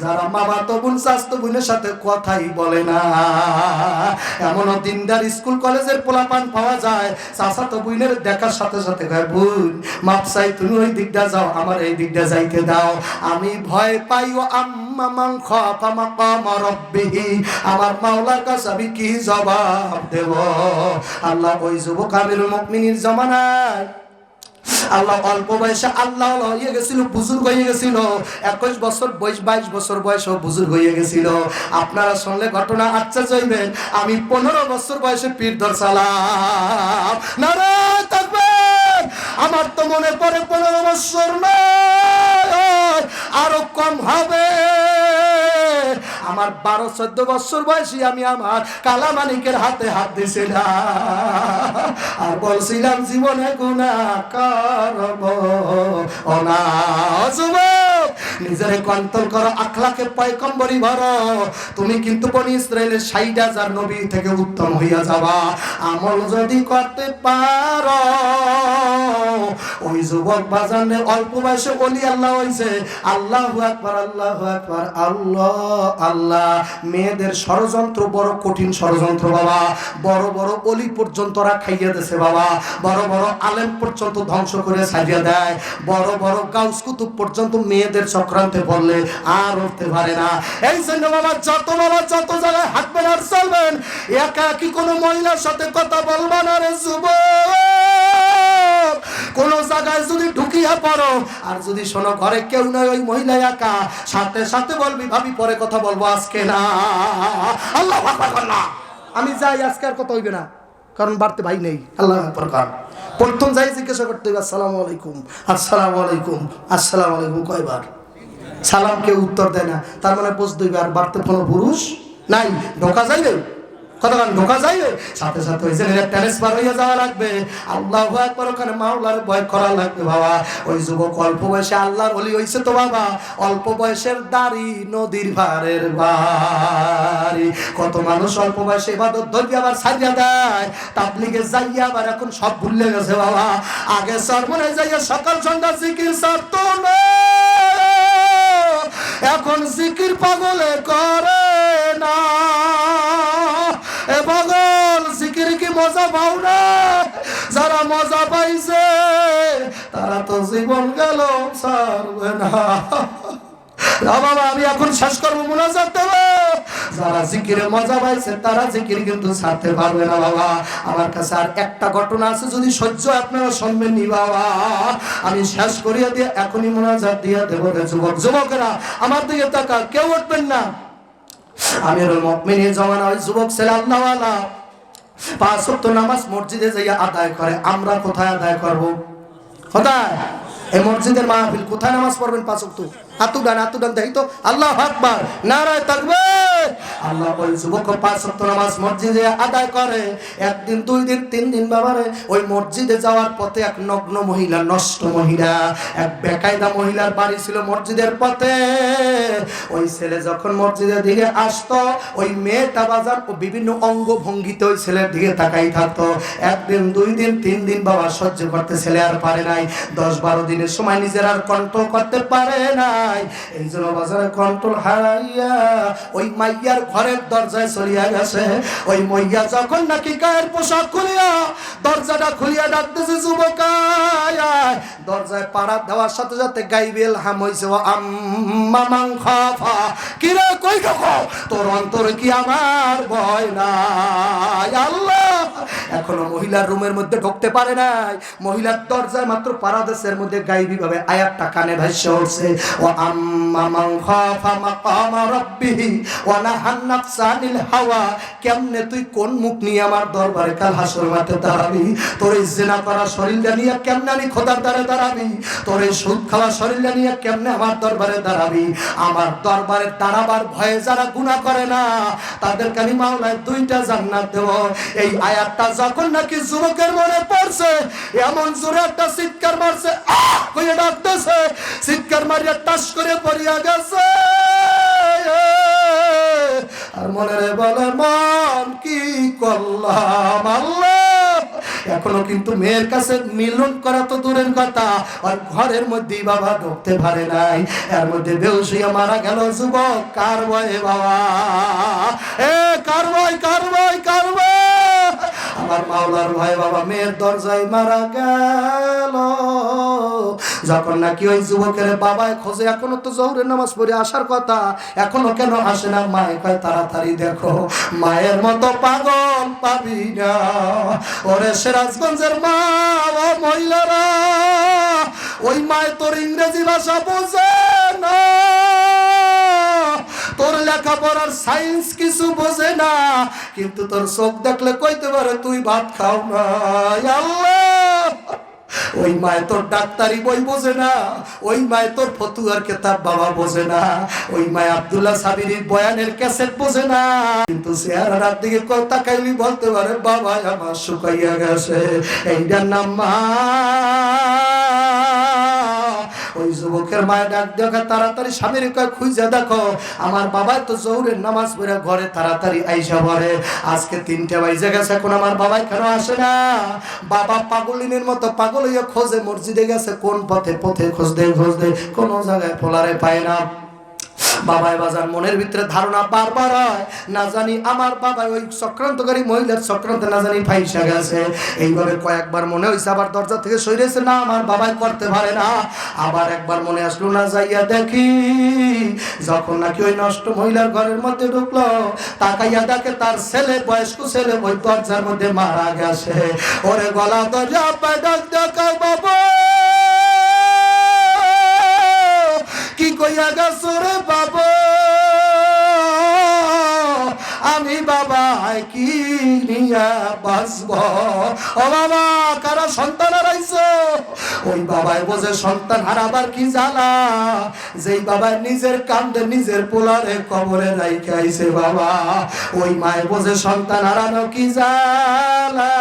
যারা মামা তো বোন চাচতো বোনের সাথে কথাই বলে না। এমনও দিনদার স্কুল কলেজের পোলাপান পাওয়া যায়, চাচাতো বোনের দেখার সাথে সাথে কয়, বোন মাপ চাই, তুমি ওই দিকটা যাও, আমার এই দিকটা যাইতে দাও। আমি ভয় পাই ও আম্মা মান খাফা মাকাম রাব্বিহি, আমার মাওলার কাছে আমি কি জবাব দেব? আল্লাহ ওই যুবক আমিরুল মুমিনিন জামানায় আল্লাহ অল্প বয়সে আল্লাহ হয়ে গেছিল, বুজুর্গ হয়ে গেছিল। 21 বছর বয়স, 22 বছর বয়সে বুজুর্গ হয়ে গেছিল। আপনারা শুনলে ঘটনা আশ্চর্য হইবেন। আমি 15 বছর বয়সে পীর ধরছিলাম। নারায়ে তাকবীর। আমার তো মনে পড়ে 15 বছর নয়, আরো কম হবে। আমার 12-14 বছর বয়সী আমি আমার কালা মানিকের হাতে হাত দিয়েছিলাম আর বলছিলাম জীবনে গুনাহ করব না। যুবক, নিজেরে কন্ট্রোল করো, আখলাকে পয়গম্বরী ভরো। তুমি কিন্তু বনি ইসরাইলের 60,000 নবী থেকে উত্তম হইয়া যাবা আমল যদি করতে পারো। ওই যুবক বাজানে অল্প বয়সে ওলি আল্লাহ হইছে। আল্লাহু আকবার, আল্লাহু আকবার, আল্লাহ আল্লাহ। মেয়েদের ষড়যন্ত্র বড় কঠিন ষড়যন্ত্র বাবা। বড় বড় ওলি পর্যন্ত রা খাইয়া দেছে বাবা। বড় বড় আলেম পর্যন্ত ধ্বংস করে ছাড়িয়ে দেয়। বড় বড় গাউস কুতুব পর্যন্ত মেয়েদের চক্রান্তে পড়লে আর উঠতে পারে না। এই জন্য বাবা যত জায়গায় হাঁটবেন আর চলবেন, একা কি কোনো মহিলার সাথে কথা বলবা না রে যুবক। কোন জায়গায় যদি ঢুকিয়া পড়ো আর যদি শোনো ঘরে কেউ নয়, ওই মহিলা একা, সাথে সাথে বলবি ভাবি পরে কথা বলবো, আজকে না। আল্লাহু আকবার না। আমি যাই, আজকে আর কথা হইবে না, কারণ বাড়তে ভাই নেই। আল্লাহু আকবার। প্রথম যাই জিজ্ঞাসা করতে হবে আসসালামু আলাইকুম, আসসালামু আলাইকুম, আসসালামু আলাইকুম কয়বার। সালাম কেউ উত্তর দেয় না, তার মানে বুঝতে হবে আর বাড়তে কোনো পুরুষ নাই। ঢোকা যাইবে, কতক্ষণ ঢোকা যাইবে, সাথে সাথে ওই ছেলের ট্রান্সফার হইয়া যাওয়া লাগবে। আল্লাহু আকবার, ওখানে মাওলার ভয় করা লাগবে বাবা। ওই যুবক অল্প বয়সে আল্লাহর ওলি হইছে তো বাবা। অল্প বয়সের দাড়ি নদীর পারের বাড়ি। কত মানুষ অল্প বয়সে ইবাদত ধরবি আবার ছাড়িয়া দেয়, তাবলিগে যাইয়া আবার এখন সব ভুলে গেছে বাবা। আগে সরমনে যাইয়া সকাল সন্ধ্যা জিকির ছাড়তো না, এখন জিকির পাগলে করে না। এ পাগল, জিকির কি মজা পাও না? যারা মজা পাইছে তারা তো জীবন গেল ছাড়বে না। বাবা আমি এখন শেষ করবো, মুনাজাত দেব। যারা জিকিরে মজা পাইছে তারা জিকির কিন্তু ছাড়তে পারবে না বাবা। আমার কাছে আর একটা ঘটনা আছে, যদি সহ্য আপনারা শুনবেন নি বাবা। আমি শেষ করিয়া দিয়ে এখনই মুনাজাত দিয়ে দেবো। যুবকেরা আমার দিকে তাকা, কেউ উঠবেন না। আমিরুল মুমিনিন জামানা ওই যুবক ছেলে আল্লাহওয়ালা 5 ওয়াক্ত নামাজ মসজিদে যাইয়া আদায় করে। আমরা কোথায় আদায় করব? কোথায়? এই মসজিদের মাহফিল, কোথায় নামাজ পড়বেন 5 ওয়াক্ত? আতুডান দেই তো। আল্লাহু আকবার, নারায়ে তাকবীর। আল্লাহ ওই যুবক 5 ওয়াক্ত নামাজ মসজিদে আদায় করে। একদিন, 2 দিন, 3 দিন বাবারে ওই মসজিদে যাওয়ার পথে এক নগ্ন মহিলা, নষ্ট মহিলা, এক বেকায়দা মহিলার বাড়ি ছিল মসজিদের পথে। ওই ছেলে যখন মসজিদের দিকে আসতো, ওই মেয়েটা বাজার ও বিভিন্ন অঙ্গ ভঙ্গিতে ওই ছেলের দিকে তাকাই থাকতো। একদিন, 2 দিন, 3 দিন বাবা সহ্য করতে ছেলে আর পারে নাই। 10-12 দিনের সময় নিজের আর কন্ট্রোল করতে পারে নাই। এই জন্য বাজারে কন্ট্রোল হারাইয়া ওই মাইয়ার ঘরের দরজায় চলিয়া গেছে। ওই মাইয়া যখন নাকি গায়ের পোশাক খুলিয়া দরজাটা খুলিয়া ডাকতেছে, যুবক আয়। দরজায় পাড়া দেওয়ার সাথে সাথে গাইবেল হাম হইছে, ও আম্মা মান খাফা। কি রে, কই ঢোকো? তোর অন্তরে কি আমার ভয় নাই? আল্লাহ এখনো মহিলার রুমের মধ্যে ঢুকতে পারে নাই। মহিলার দরজায় মাত্র পাড়া দেশের মধ্যে গাইবি ভাবে আয়াতটা কানে ভাসে উঠছে, ও আম্মা মান খাফা মাকামা রাব্বিহি ওয়া নাহান নাফসা আনিল হাওয়া। কেমনে তুই কোন মুখ নিয়ে আমার দরবারে কাল হাসর মাঠে দাঁড়াবি? তোর এই জিনা করা শরীরটা নিয়ে কেমনে আমি খোদার দ্বারে দাঁড়াবি? তোর এই সুদ খাওয়া শরীরটা নিয়ে কেমনে আমার দরবারে দাঁড়াবি? আমার দরবারে দাঁড়াবার ভয়ে যারা গুনাহ করে না তাদেরকে আমি মাওলায় 2টা জান্নাত দেব। এই আয়াতটা যখন নাকি যুবকের মনে পড়ছে, এমন জোরে একটা চিৎকার মারছে, আহ কইয়া ডাকতেছে, চিৎকার মারিয়া টাস করে পড়িয়া গেছে। আর মনে বলে, মন কি করলাম আল্লাহ। এখনো কিন্তু মেয়ের কাছে মিলন করা তো দূরের কথা, আর ঘরের মধ্যেই বাবা ঢুকতে পারে নাই। এর মধ্যে বেহুশ হইয়া মারা গেল যুবক। কার ভয়ে বাবা? কার ভয়? আমার মাওলার ভয় বাবা। মেয়ের দরজায় মারা গেল যখন নাকি ওই যুবকের বাবায় খোঁজে এখনো তো জোহরের নামাজ পড়ে আসার কথা, এখনো কেন আসে না? মায়ে কয় তাড়াতাড়ি দেখো, মায়ের মতো পাগল পাবি না। ওরে সিরাজগঞ্জের মা ও মহিলারা, ওই মায় তোর ইংরেজি ভাষা বোঝে না, তোর লেখাপড়ার সায়েন্স কিছু বোঝে না, কিন্তু তোর চোখ দেখলে কইতে পারে তুই ভাত খাও না। আল্লাহ, ওই মায় তোর ডাক্তারি বই বোঝে না, ওই মায় তোর ফতুয়ার কিতাব বাবা বোঝে না, ওই মায় আব্দুল্লাহ সাবিরির বয়ানের ক্যাসেট বোঝে না, কিন্তু চেহারার দিকে তাকাইলি বলতে পারে বাবা আমার শুকাইয়া গেছে। এইটার নাম মা। ওই যুবকের মায়ের ডাক দেখা তাড়াতাড়ি স্বামীর কয় খুঁজে দেখো, আমার বাবা তো জোহরের নামাজ পড়ে ঘরে তাড়াতাড়ি আইসা পড়ে, আজকে 3টা বাজে গেছে, এখন আমার বাবা কেন আসে না? বাবা পাগলিনের মতো পাগল হইয়া খোঁজে, মসজিদে গেছে, কোন পথে পথে খুঁজতে খুঁজতে কোনো জায়গায় পোলারে পায় না। বাবাই বাজার মনের ভিতরে ধারণা বারবার হয়, না জানি আমার বাবা ওই চক্রান্তকারী মহিলার চক্রান্তে না জানি ফাইসা গেছে। এইভাবে কয়েকবার মনে হয়েছে, আবার দরজা থেকে সরিয়েছে, না আমার বাবাই করতে পারে না। আবার একবার মনে আসলো, না যাইয়া দেখি। যখন নাকি ওই নষ্ট মহিলার ঘরের মধ্যে ঢুকলো, তাকাইয়া দেখে তার ছেলে, বয়স্ক ছেলে ওই দরজার মধ্যে মারা গেছে। ওরে গলা দরজা ডাক দেখা, বাবা কি কইয়া গেছো রে বাবা? আমি বাবা কি নিয়া বাঁচব? ও বাবা, কারা সন্তান হারাইছো? ওই বাবাই বোঝে সন্তান হারাবার কি জ্বালা। যেই বাবা নিজের কান্দে নিজের পোলারে কবরে রাইখে আইছে বাবা, ওই মায় বোঝে সন্তান হারানো কি জ্বালা।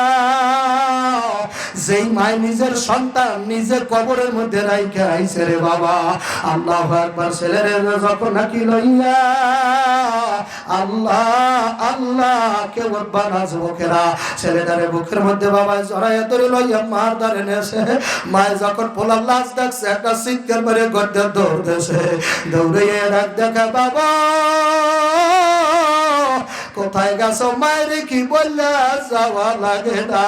যেই মায় নিজের সন্তান নিজের কবরের মধ্যে রাইখে আইছে রে বাবা। আল্লাহু আকবার। ছেলেরে যখন নাকি লইয়া আল্লাহ আল্লাহ কেউ বানা যুবকেরা ছেলেটারে বুকের মধ্যে বাবা জড়াইয়া ধরে লইয়া মার দ্বারে নেছে। মায় যখন পোলার লাশ দেখছে, একটা চিৎকার করে গড়তে দৌড়তেছে, দৌড়িয়ে ডাক দেখা, বাবা কোথায় গেছো? মায়ের কি বললে যাওয়া লাগে না,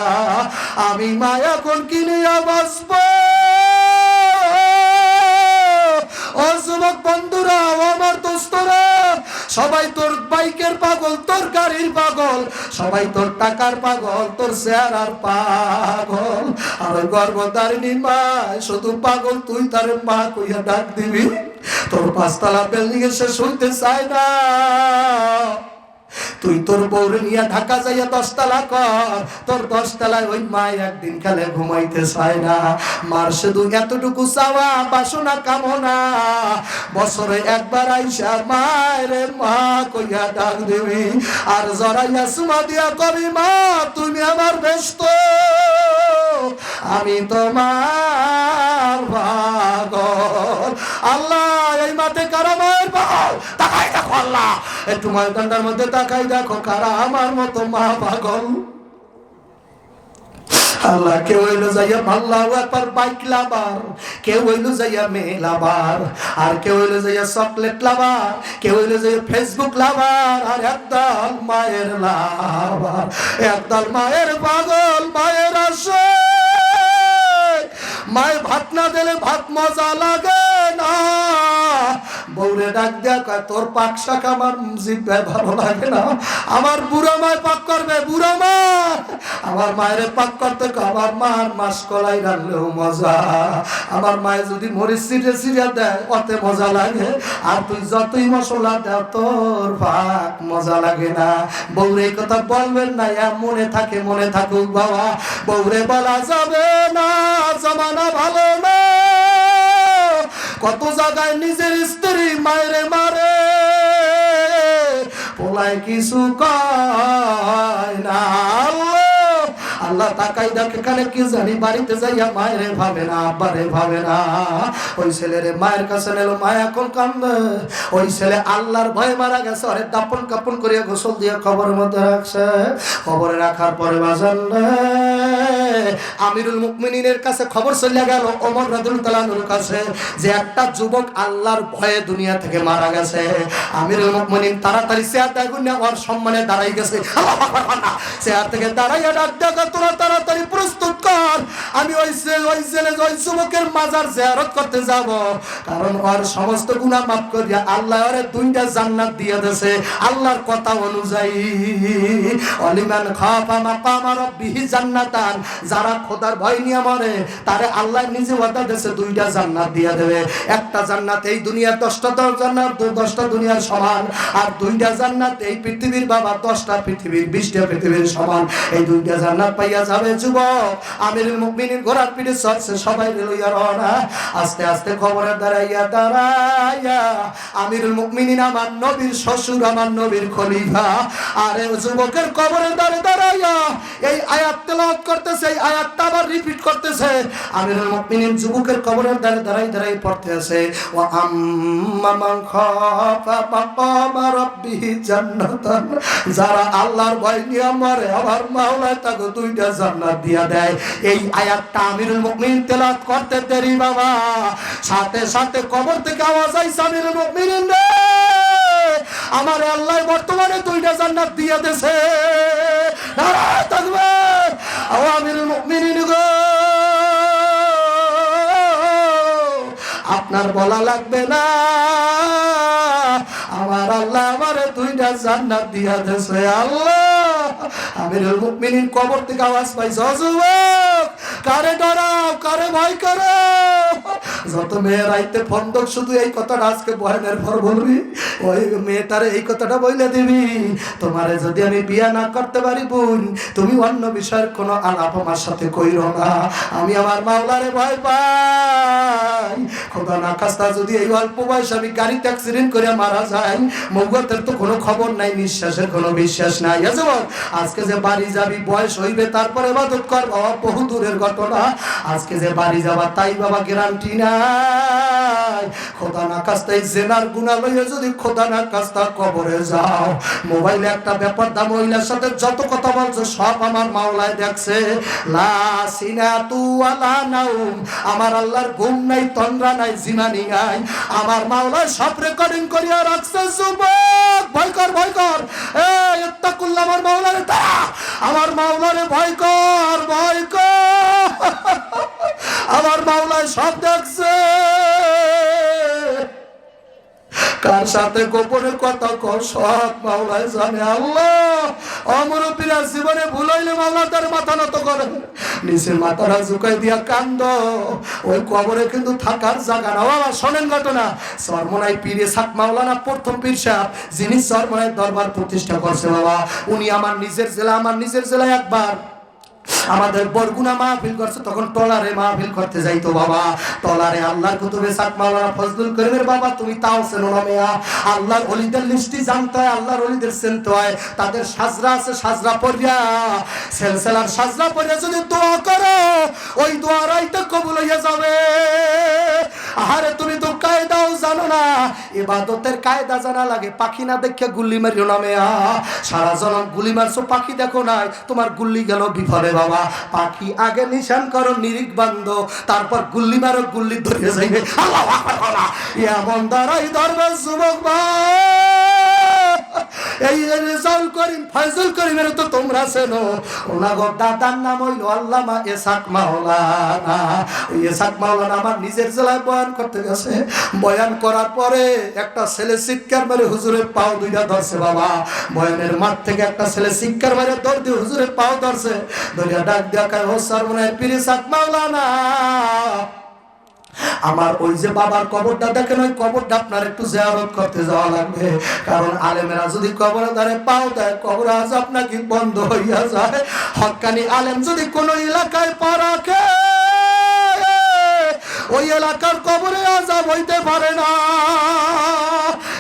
আমি মা এখন কিনিয়া বাঁচব। ও যুবক বন্ধুরা, আমার দোস্তরা, সবাই তোর বাইকের পাগল, তোর গাড়ির পাগল, সবাই তোর টাকার পাগল, তোর চেহারার পাগল। আর গর্ভধারিণী মা শুধু পাগল, তুই তার মা কইয়া ডাক দিবি। তোর 5তলা বিল্ডিং এ শেষ হইতে চায় না, তুই তোর বউরে নিয়ে ঢাকা যাইয়া 10তলা কর, তোর 10তলায় ওই মা একদিন কালে ঘুমাইতে চায় না। মার শুধু এতটুকু চাওয়া, বাসনা কামনা, বছরে একবার আইসা মায়েরে মা কইয়া ডাক দিবি, আর জড়াইয়া সুমা দিয়া কবি, মা তুমি আমার ব্যস্ত, আমি তোমার পাগল। আল্লাহ, এই মাঠে কারা মায়ের পাগল? তাকাই দেখো আল্লাহ, একটু ময়দানটার মধ্যে তাকাই দেখো, কারা আমার মতো মা পাগল? আল্লাহ, কেউ হইলো যাইয়া আল্লাহু আকবার বাইক লাভার, কেউ হইলো যাইয়া মেয়ে লাভার, আর কেউ হইলো যাইয়া চকলেট লাভার, কেউ হইলো যাইয়া ফেসবুক লাভার, আর একদল মায়ের লাভার, একদল মায়ের পাগল, মায়ের আসে। মায়ের ভাত না দিলে ভাত মজা লাগে না। বউরে ডাক দেয়া কয়, তোর পাক শাক আমার জিভে ভালো লাগে না, আমার বুড়া মায় পাক করবে, বুড়া মা আমার মায়ের পাক করতে, আমার মার মাস কলাই রাখলেও মজা। আমার মায়ে যদি মরিচ ছিটে ছিটে দেয় ওতে মজা লাগে, আর তুই যতই মশলা দেও তোর পাক মজা লাগে না। বউরে এই কথা বলবেন না, মনে থাকে, মনে থাকুক বাবা। বউরে বলা যাবে না, জমানা ভালো না। কত জায়গায় নিজের স্ত্রী মায়েরে মারে, পোলায় কিছু কয় না। আল্লাহ তাকাই দেখে, কানে কি জানি বাড়িতে যাইয়া মায়েরে ভাবে না, আব্বারে ভাবে না। ওই ছেলেরে মায়ের কাছে নিল, মায় এখন কান্দে। ওই ছেলে আল্লাহর ভয়ে মারা গেছে, আরে দাপন কাপন করিয়া গোসল দিয়ে কবরের মধ্যে রাখছে। কবরে রাখার পরে বাজান আমিরুল মুমিনিনের কাছে খবর চলে গেল, ওমর রাদিয়াল্লাহু তাআলা আনহুর কাছে, যে একটা যুবক আল্লাহর ভয়ে দুনিয়া থেকে মারা গেছে। আমিরুল মুমিনিন তাড়াতাড়ি চেয়ার দাগুনে ওর সম্মানে দাঁড়াই গেছে। আল্লাহু আকবার। চেয়ার থেকে দাঁড়াইয়া ডাক দেখা, তোরা তাড়াতাড়ি প্রস্তুত কর, আমি ওই যুবকের মাজার জিয়ারত করতে যাব, কারণ ওর সমস্ত গুনাহ মাফ করিয়া আল্লাহ ওরে 2টা জান্নাত দিয়ে দেছে আল্লাহর কথা অনুযায়ী। অলিমান খাফা মাকাম রাব্বিহি জান্নাতান, যারা খোদার ভয় নিয়ে মরে তারে আল্লাহ নিজে ওয়াদা দেছে 2টা জান্নাত দিয়ে দেবে। একটা জান্নাত এই দুনিয়ার 10টা জান্নাত 10টা দুনিয়ার সমান, আর 2টা জান্নাত এই পৃথিবীর বাবা 10টা পৃথিবীর 20টা পৃথিবীর সমান। এই 2টা জান্নাত পাইয়া যাবে যুবক। আমিরুল মুমিনিন ঘোড়ার পিঠে চড়ছে, সবাই লইয়া রওনা। আস্তে আস্তে খবরে দাঁড়াইয়া আমিরুল মুমিনিন আমার নবীর শ্বশুর, আমার নবীর খলিফা, আরে যুবকের কবরে দাঁড়াইয়া এই আয়াত তেলাওয়াত করতেছে, এই আয়াতটা আবার রিপিট করতেছে। আমিরুল মুমিনিন যুবকের কবরের দাঁড়াই পড়তে আছে, ওয়া আম্মা মান খাফা মাকাম রাব্বিহি জান্নাতান, যারা আল্লাহর ভয় নিয়ে মরে আমার মাওলা তাকে 2টা জান্নাত দিয়া দেয়। এই আয়াতটা আমিরুল মুমিনিন তেলাওয়াত করতে দেরি বাবা, সাথে সাথে কবর থেকে আওয়াজ আইছে, আমিরুল মুমিনিন রে আমার আল্লাহ বর্তমানে 2টা জান্নাত দিয়ে দেছে। নারায়ে তাকবীর। আমিরুল মুমিনিন গো, আপনার বলা লাগবে না, আমার আল্লাহ আমারে 2টা জান্নাত দিয়া দেছে। আল্লাহ, আমিরুল মুমিনিন কবর থেকে আওয়াজ পাইছে, যুবক কারে ডরাও, কারে ভয় করো? যত মেয়ের আইতে ফন্দক শুধু এই কথাটা আজকে বয়ানের পর বলবি, ওই মেয়েটারে এই কথাটা বইলে দিবি, তোমারে যদি আমি বিয়া না করতে পারি বোন, তুমি অন্য বিষয়ের কোনো আলাপ আমার সাথে কইরো না, আমি আমার মাওলারে ভয় পাই। খোদা না খাস্তা যদি এই অল্প বয়সে আমি গাড়িতে অ্যাক্সিডেন্ট করে মারা যাই, মৌগতের তো কোনো খবর নাই, নিঃশ্বাসের কোনো বিশ্বাস নাই। আজকে যে বাড়ি যাবি বয়স হইবে তারপরে ইবাদত কর বাবা, বহু দূরের ঘটনা। আজকে যে বাড়ি যাবা তাই বাবা গ্যারান্টি নাই। খোদা না খাস্তা এই জেনার গুনাহ লইয়া যদি খোদা না খাস্তা কবরে যাও, মোবাইলে একটা ব্যাপার দা, মহিলার সাথে যত কথা বলছো সব আমার মাওলায় দেখছে। লা সিনাতু ওয়ালা নাউম, আমার আল্লাহর ঘুম নাই, তন্দ্রা নাই, জিমানি নাই, আমার মাওলায় সব রেকর্ডিং করিয়া রাখছে। যুবক ভয় কর, ভয় কর, এই ইত্তাকুল্লাহ, আমার মাওলারে তারা, আমার মাওলারে ভয় কর, ভয় কর, আমার মাওলায় সব দেখছে। কার সাথে গোপনে কথা কর সব মাওলায় জানে। আল্লাহ, অমরপীরা জীবনে ভুল হইলে মাওলা তার মাথা নত করে, নিচে মাথাটা ঝুঁকাই দিয়া কান্দ। ওই কবরে কিন্তু থাকার জায়গা না বাবা। শোনেন ঘটনা, চরমনাই পীরে সাক মাওলানা প্রথম পীর সাহেব, যিনি চরমনাই দরবার প্রতিষ্ঠা করছে বাবা, উনি আমার নিজের জেলায় একবার আমাদের বরগুনা মাহফিল করছে, তখন টলারে মাহফিল করতে যাইতো বাবা। টলারে আল্লাহর কুতুবে সাক মাওলানা ফজলুল করিমের বাবা, তুমি তাও চেনো না মেয়া। আল্লাহর ওলিদের লিস্টি জানতে হয়, আল্লাহর ওলিদের চিনতে হয়, তাদের সাজরা আছে, সাজরা পড়িয়া সেলসেলার সাজরা পড়িয়া যদি দোয়া করো, ওই দোয়া রাইতে কবুল হইয়া যাবে। আরে তুমি তো কায়দাও জানো না, ইবাদতের কায়দা জানা লাগে। পাখি না দেখে গুল্লি মারিও না মেয়া, সারা জনম গুলি মারছো, পাখি দেখো নাই, তোমার গুল্লি গেল বিফলে বাবা। পাখি আগে নিশান করো, নিরিখ বান্ধ, তারপর গুল্লি মারো, গুল্লি ধরে যাইবে। আল্লাহু আকবার। এমন দাঁড়াই ধরবে যুবক ভাই, এই রেজাউল করিম ফয়জুল করিমের তো তোমরা চেনো, ওনাগো দাদার নাম হইল আল্লামা ইসহাক মাওলানা। ওই ইসহাক মাওলানা আমার নিজের জেলায় বয়ান করতে গেছে, বয়ান করার পরে একটা ছেলে চিৎকার মেরে হুজুরের পাও 2টা ধরছে বাবা। বয়ানের মাঠ থেকে একটা ছেলে চিৎকার মেরে দৌড় দিয়ে হুজুরের পাও ধরছে, ধরিয়া ডাক দিয়া কয়, ও সরমনের পীর ইসহাক মাওলানা, আমার ওই যে বাবার কবরটা দেখেন, ওই কবরটা আপনার একটু জিয়ারত করতে যাওয়া লাগবে, কারণ আলেমেরা যদি কবরে ধারে পাও দেয়, কবর আযাব নাকি বন্ধ হইয়া যায়। হক্কানি আলেম যদি কোনো এলাকায় পা রাখে, ওই এলাকার কবরে আযাব হইতে পারে না,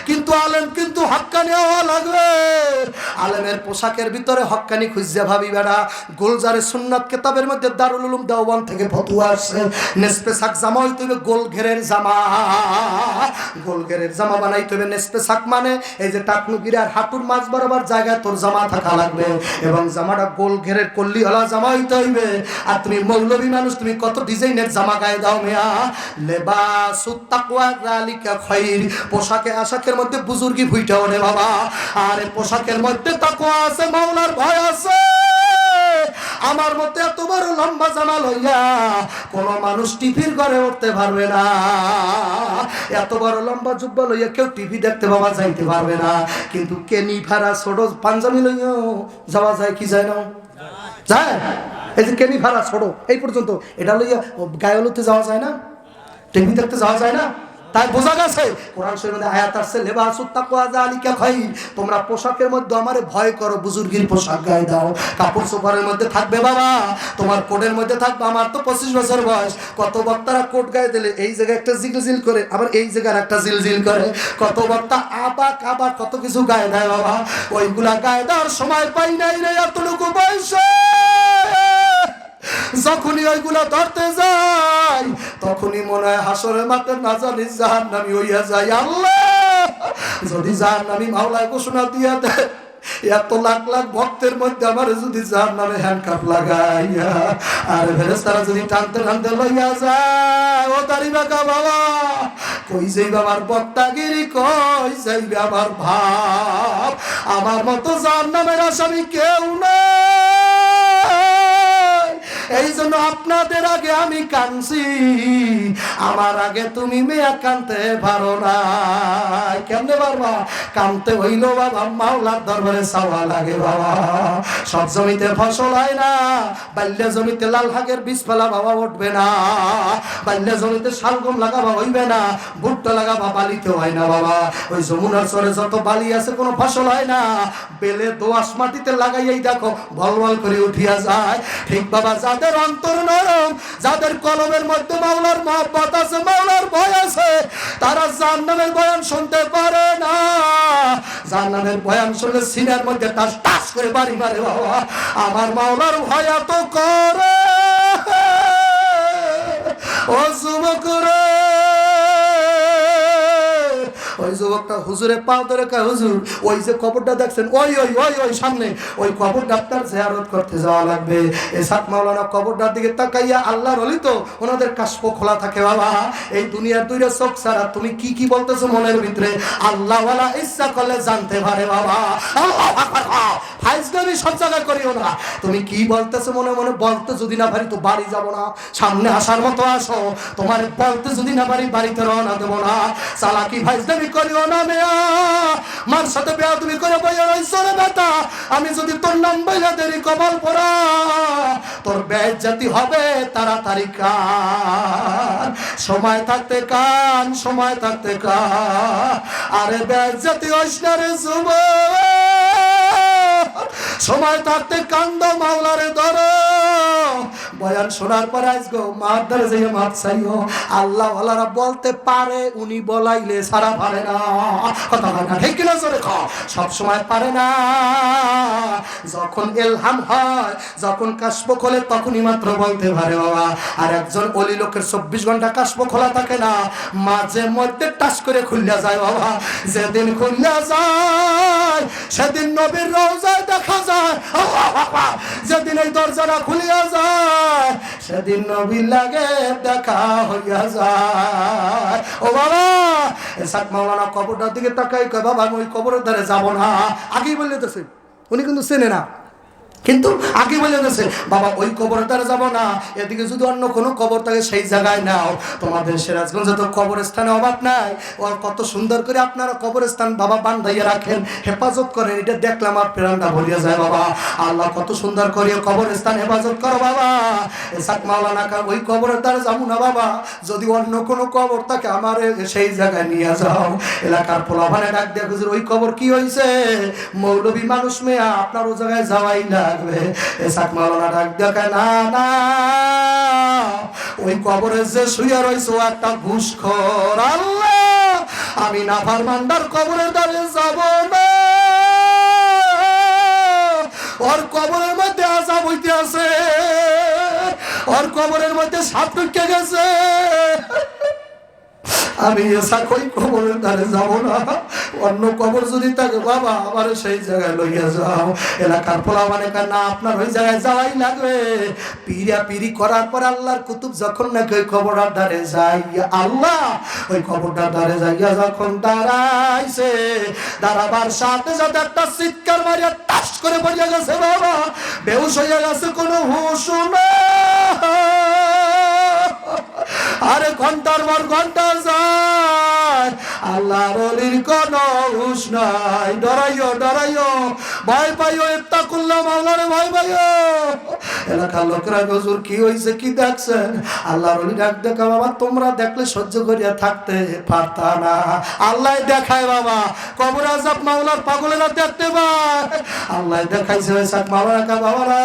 কিন্তু আলেম কিন্তু হক্কানি হওয়া লাগবে। আলেমের পোশাকের ভিতরে হক্কানি খুঁজে ভাবি বেড়া। গোলজারে সুন্নাত কিতাবের মধ্যে দারুল উলুম দেওবন্দ থেকে ফতোয়া আসছে, নেসপে সাক জামা হইতে হবে গোল ঘেরের জামা, গোল ঘেরের জামা বানাইতে হবে। নেসপে সাক মানে এই যে টাকনুগির আর হাঁটুর মাঝ বরাবর জায়গায় তোর জামা থাকা লাগবে, এবং জামাটা গোল ঘেরের কল্লি হলা জামা হইতে হইবে। আর তুমি মৌলবী মানুষ, তুমি কত ডিজাইনের জামা গায়ে দাও মেয়া। লেবাসুত তাকওয়া যালিকা খায়র, পোশাকে আশাকের মধ্যে বুজুর্গি ভুইটা ওরে বাবা। আর এই পোশাকের মধ্যে তাকওয়া আছে, মাওলার ভয় আছে। আমার মতো এত বড় লম্বা জামা লইয়া কোন মানুষ টিভির ঘরে উঠতে পারবে না, এত বড় লম্বা জুব্বা লইয়া কেউ টিভি দেখতে বাবা যাইতে পারবে না, কিন্তু কেনি ভাড়া ছোট পাঞ্জাবি লইয়া যাওয়া যায় কি যায় না? যায়। এই যে কেনি ভাড়া ছোট এই পর্যন্ত এটা লইয়া গায়ে হলুদতে যাওয়া যায় না, টিভি দেখতে যাওয়া যায় না। তাই বোঝা গেছে কোরআন শরীফে আয়াত আছে লিবাসুত তাকওয়া যালিকা খায়র, তোমরা পোশাকের মধ্যে আমারে ভয় করো, বুজুর্গির পোশাক গায়ে দাও। কাপড় চোপড়ের মধ্যে থাকবে বাবা, তোমার কোটের মধ্যে থাকবে। আমার তো 25 বছর বয়স, কত বক্তারা কোট গায়ে দিলে এই জায়গায় একটা জিলজিল করে, আবার এই জায়গায় একটা জিলজিল করে, কত বক্তা আবা কাবা কত কিছু গায়ে দেয় বাবা, ওইগুলা গায়ে দেওয়ার সময় পাই নাই রে এতটুকু বয়সে। যখনই ওইগুলো ধরতে যাই তখনই মনে হয় হাসরের মাঠে না জানি জাহান্নামী হইয়া যায়। আল্লাহ যদি জাহান্নামী মাওলায় ঘোষণা দিয়া দেয়, এত লাখ লাখ ভক্তের মধ্যে আমার যদি জাহান্নামে হ্যান্ডকাপ লাগাইয়া আর ফেরেশতারা যদি টানতে টানতে লইয়া যায়, ও দাড়ি বাঁকা বাবা কই যাইবে আমার বক্তাগিরি, কই যাইবে আমার ভাব? আমার মতো জাহান্নামের আসামি কেউ না। এই জন্য আপনাদের আগে আমি কাঁদছি, আমার আগে তুমি মেয়া কাঁদতে পারো না। কেমনে পারবা? কাঁদতে হইল বাবা মাওলার দরবারে চাওয়া লাগে বাবা। সব জমিতে ফসল হয় না, বাল্য জমিতে লাল শাকের বীজ ফেলা বাবা উঠবে না, বাল্য জমিতে শালগম লাগাবা হইবে না, ভুট্টা লাগাবা বালিতে হয় না বাবা। ওই যমুনার চরে যত বালি আছে কোনো ফসল হয় না, বেলে দোআঁশ মাটিতে লাগাইয়াই দেখো ভলভল করে উঠিয়া যায়। ঠিক বাবা, যাদের অন্তর নরম, যাদের কলমের মধ্যে মাওলার মহব্বত আছে, মাওলার ভয় আছে, তারা জাহান্নামের বয়ান শুনতে পারে না। জাহান্নামের বয়ান শুনলে সিনার মধ্যে টাস টাস করে বাড়ি মারে বাবা। আমার মাওলার ভয় এত করে, ও যুবক রে। ওই যুবকটা হুজুরে পাও ধরে কয়, হুজুর ওই যে কবরটা দেখছেন ওই ওই ওই ওই সামনে, ওই কবর ডাক্তার জিয়ারত করতে যাওয়া লাগবে। এই সাত মাওলানা কবরটার দিকে তাকাইয়া, আল্লাহর ওলি তো ওনাদের কাশপ খোলা থাকে বাবা। এই দুনিয়ার দুইটা চোখ ছাড়া তুমি কি কি বলতেছো মনের ভিতরে আল্লাহওয়ালা ইচ্ছা করলে জানতে পারে বাবা। আল্লাহু আকবার। ফাইজলামি সব জায়গায় করিও না। তুমি কি বলতেছো মনে মনে বলতে যদি না পারি তো বাড়ি যাব না, সামনে আসার মতো আসো। তোমার বলতে যদি না পারি বাড়িতে রওনা দেব না। চালাকি ফাইজলামি করিও না মেয়া, মার সাথে বেয়া তুমি করে বইয়া রইছো রে বেটা। আমি যদি তোর নাম বইলা দেরি কবল পড়া, তোর বেইজ্জতি হবে তাড়াতাড়ি কান। সময় থাকতে কান, সময় থাকতে কান। আরে বেইজ্জতি হইস না রে যুবক, সময় থাকতে কান্দ মাওলারে ধরো। বয়ান শোনার পর আজগো মার ধরে যাইও মাপ চাইও। আল্লাহ ওয়ালারা বলতে পারে, উনি বলাইলে সারা পারে না। কথা হয় না, ঠিক কিনা জোরে কও? সব সময় পারে না। যখন ইলহাম হয়, যখন কাশফ খোলে তখনই মাত্র বলতে পারে বাবা। আর একজন ওলি লোকের 24 ঘন্টা কাশফ খোলা থাকে না, মাঝে মধ্যে টাস করে খুলিয়া যায় বাবা। যেদিন খুলিয়া যায় সেদিন নবীর রওজায় দেখা যায়। আল্লাহু আকবার। যেদিন এই দরজাটা খুলিয়া যায় সেদিন নবীর লাগে দেখা হইয়া যায়। ও বাবা, সাত মাওলানা কবরটার দিকে তাকাই কয়, বাবা আমি ওই কবরের ধারে যাব না। আগেই বলে দিতেছে, উনি কিন্তু চেনে না, কিন্তু আগে বলে গেছে বাবা ওই কবরের দ্বারা যাবো না। এদিকে যদি অন্য কোনো কবর থাকে সেই জায়গায় নাও। তোমাদের সিরাজগঞ্জে তো কবরস্থানে অভাব নাই। ওর কত সুন্দর করে আপনারা কবরস্থান বাবা বান্ধাইয়া রাখেন, হেফাজত করেন। এটা দেখলাম আর প্রেরণটা ভরিয়া যায় বাবা। আল্লাহ কত সুন্দর করে কবরস্থান হেফাজত করো বাবা। সাত মাওলানা ওই কবরের দ্বারা যাবো না বাবা। যদি অন্য কোনো কবর থাকে আমার সেই জায়গায় নিয়ে যাও। এলাকার পোলাভানে ডাক দিয়ে হুজুর ওই কবর কি হয়েছে? মৌলবী মানুষ মেয়া, আপনার ও জায়গায় যাওয়াই না। সাত মাওলানা ডাক দেখে, না না, ওই কবরে যে শুয়ে রয়েছে ও একটা ঘুষখোর। আল্লাহ, আমি নাফরমানদার কবরের দ্বারে যাব না। ওর কবরের মধ্যে আযাব হইতে আছে, ওর কবরের মধ্যে সাপ ঢুকে গেছে। আমি এসা কই কবরের ধারে যাব না। অন্য কবর যদি থাকে বাবা আমার সেই জায়গায় লইয়া যাও। এলাকার পোলা মানে না আপনার ওই জায়গায় যাওয়াই লাগবে। পিড়া পিড়ি করার পর আল্লাহর কুতুব যখন নাকি ওই কবরটার ধারে যাই, আল্লাহ ওই কবরটার ধারে যাইয়া যখন দাঁড়াইছে, দাঁড়াবার সাথে সাথে একটা চিৎকার মারিয়া টাস করে পড়ে গেছে বাবা, বেহুশ হয়ে গেছে, কোনো হুঁশ না। আরে ঘন্টার পর ঘন্টা যায়, আল্লাহর ওলির কোনো হুঁশ নাই। ডরাইও ডরাইও, ভয় পাইও, ইত্তাকুল্লাহ, মাওলারে ভয় পাইও। এলাকার লোকেরা হুজুর কি হইছে, কি দেখছেন? আল্লাহর ওলি ডাক দেখা, বাবা তোমরা দেখলে সহ্য করিয়া থাকতে পারতা না, আল্লাহ দেখায় বাবা। কবর আযাব মাওলার পাগলেরা দেখতে পায়, আল্লাহ দেখাইছে। মাওলানা বাবারা,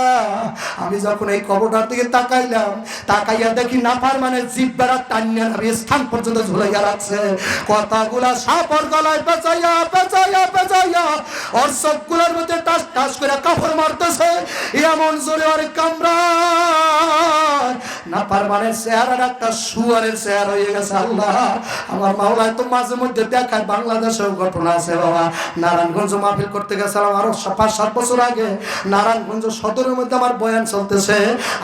আমি যখন এই কবরটার দিকে তাকাইলাম, তাকাইয়া দেখি নাফার মানে জিব্বারা টানিয়া আমি স্থান পর্যন্ত ঝুলাইয়া রাখছে। কথাগুলা সাপর গলায় পেঁচাইয়া পেঁচাইয়া পেঁচাইয়া ওর সবগুলোর মধ্যে টাস টাস করে কাপড় মারতেছে, এমন জোরে ওর কামড়া নাফার মানে চেহারা একটা শুয়ারের চেহারা হয়ে গেছে। আল্লাহ, আমার মাওলায় তো মাঝে মধ্যে দেখায়, বাংলাদেশেও ঘটনা আছে বাবা। নারায়ণগঞ্জ মাহফিল করতে গেছিলাম আরো 5-7 বছর আগে, নারায়ণগঞ্জ সদরের মধ্যে আমার বয়ান চলতেছে।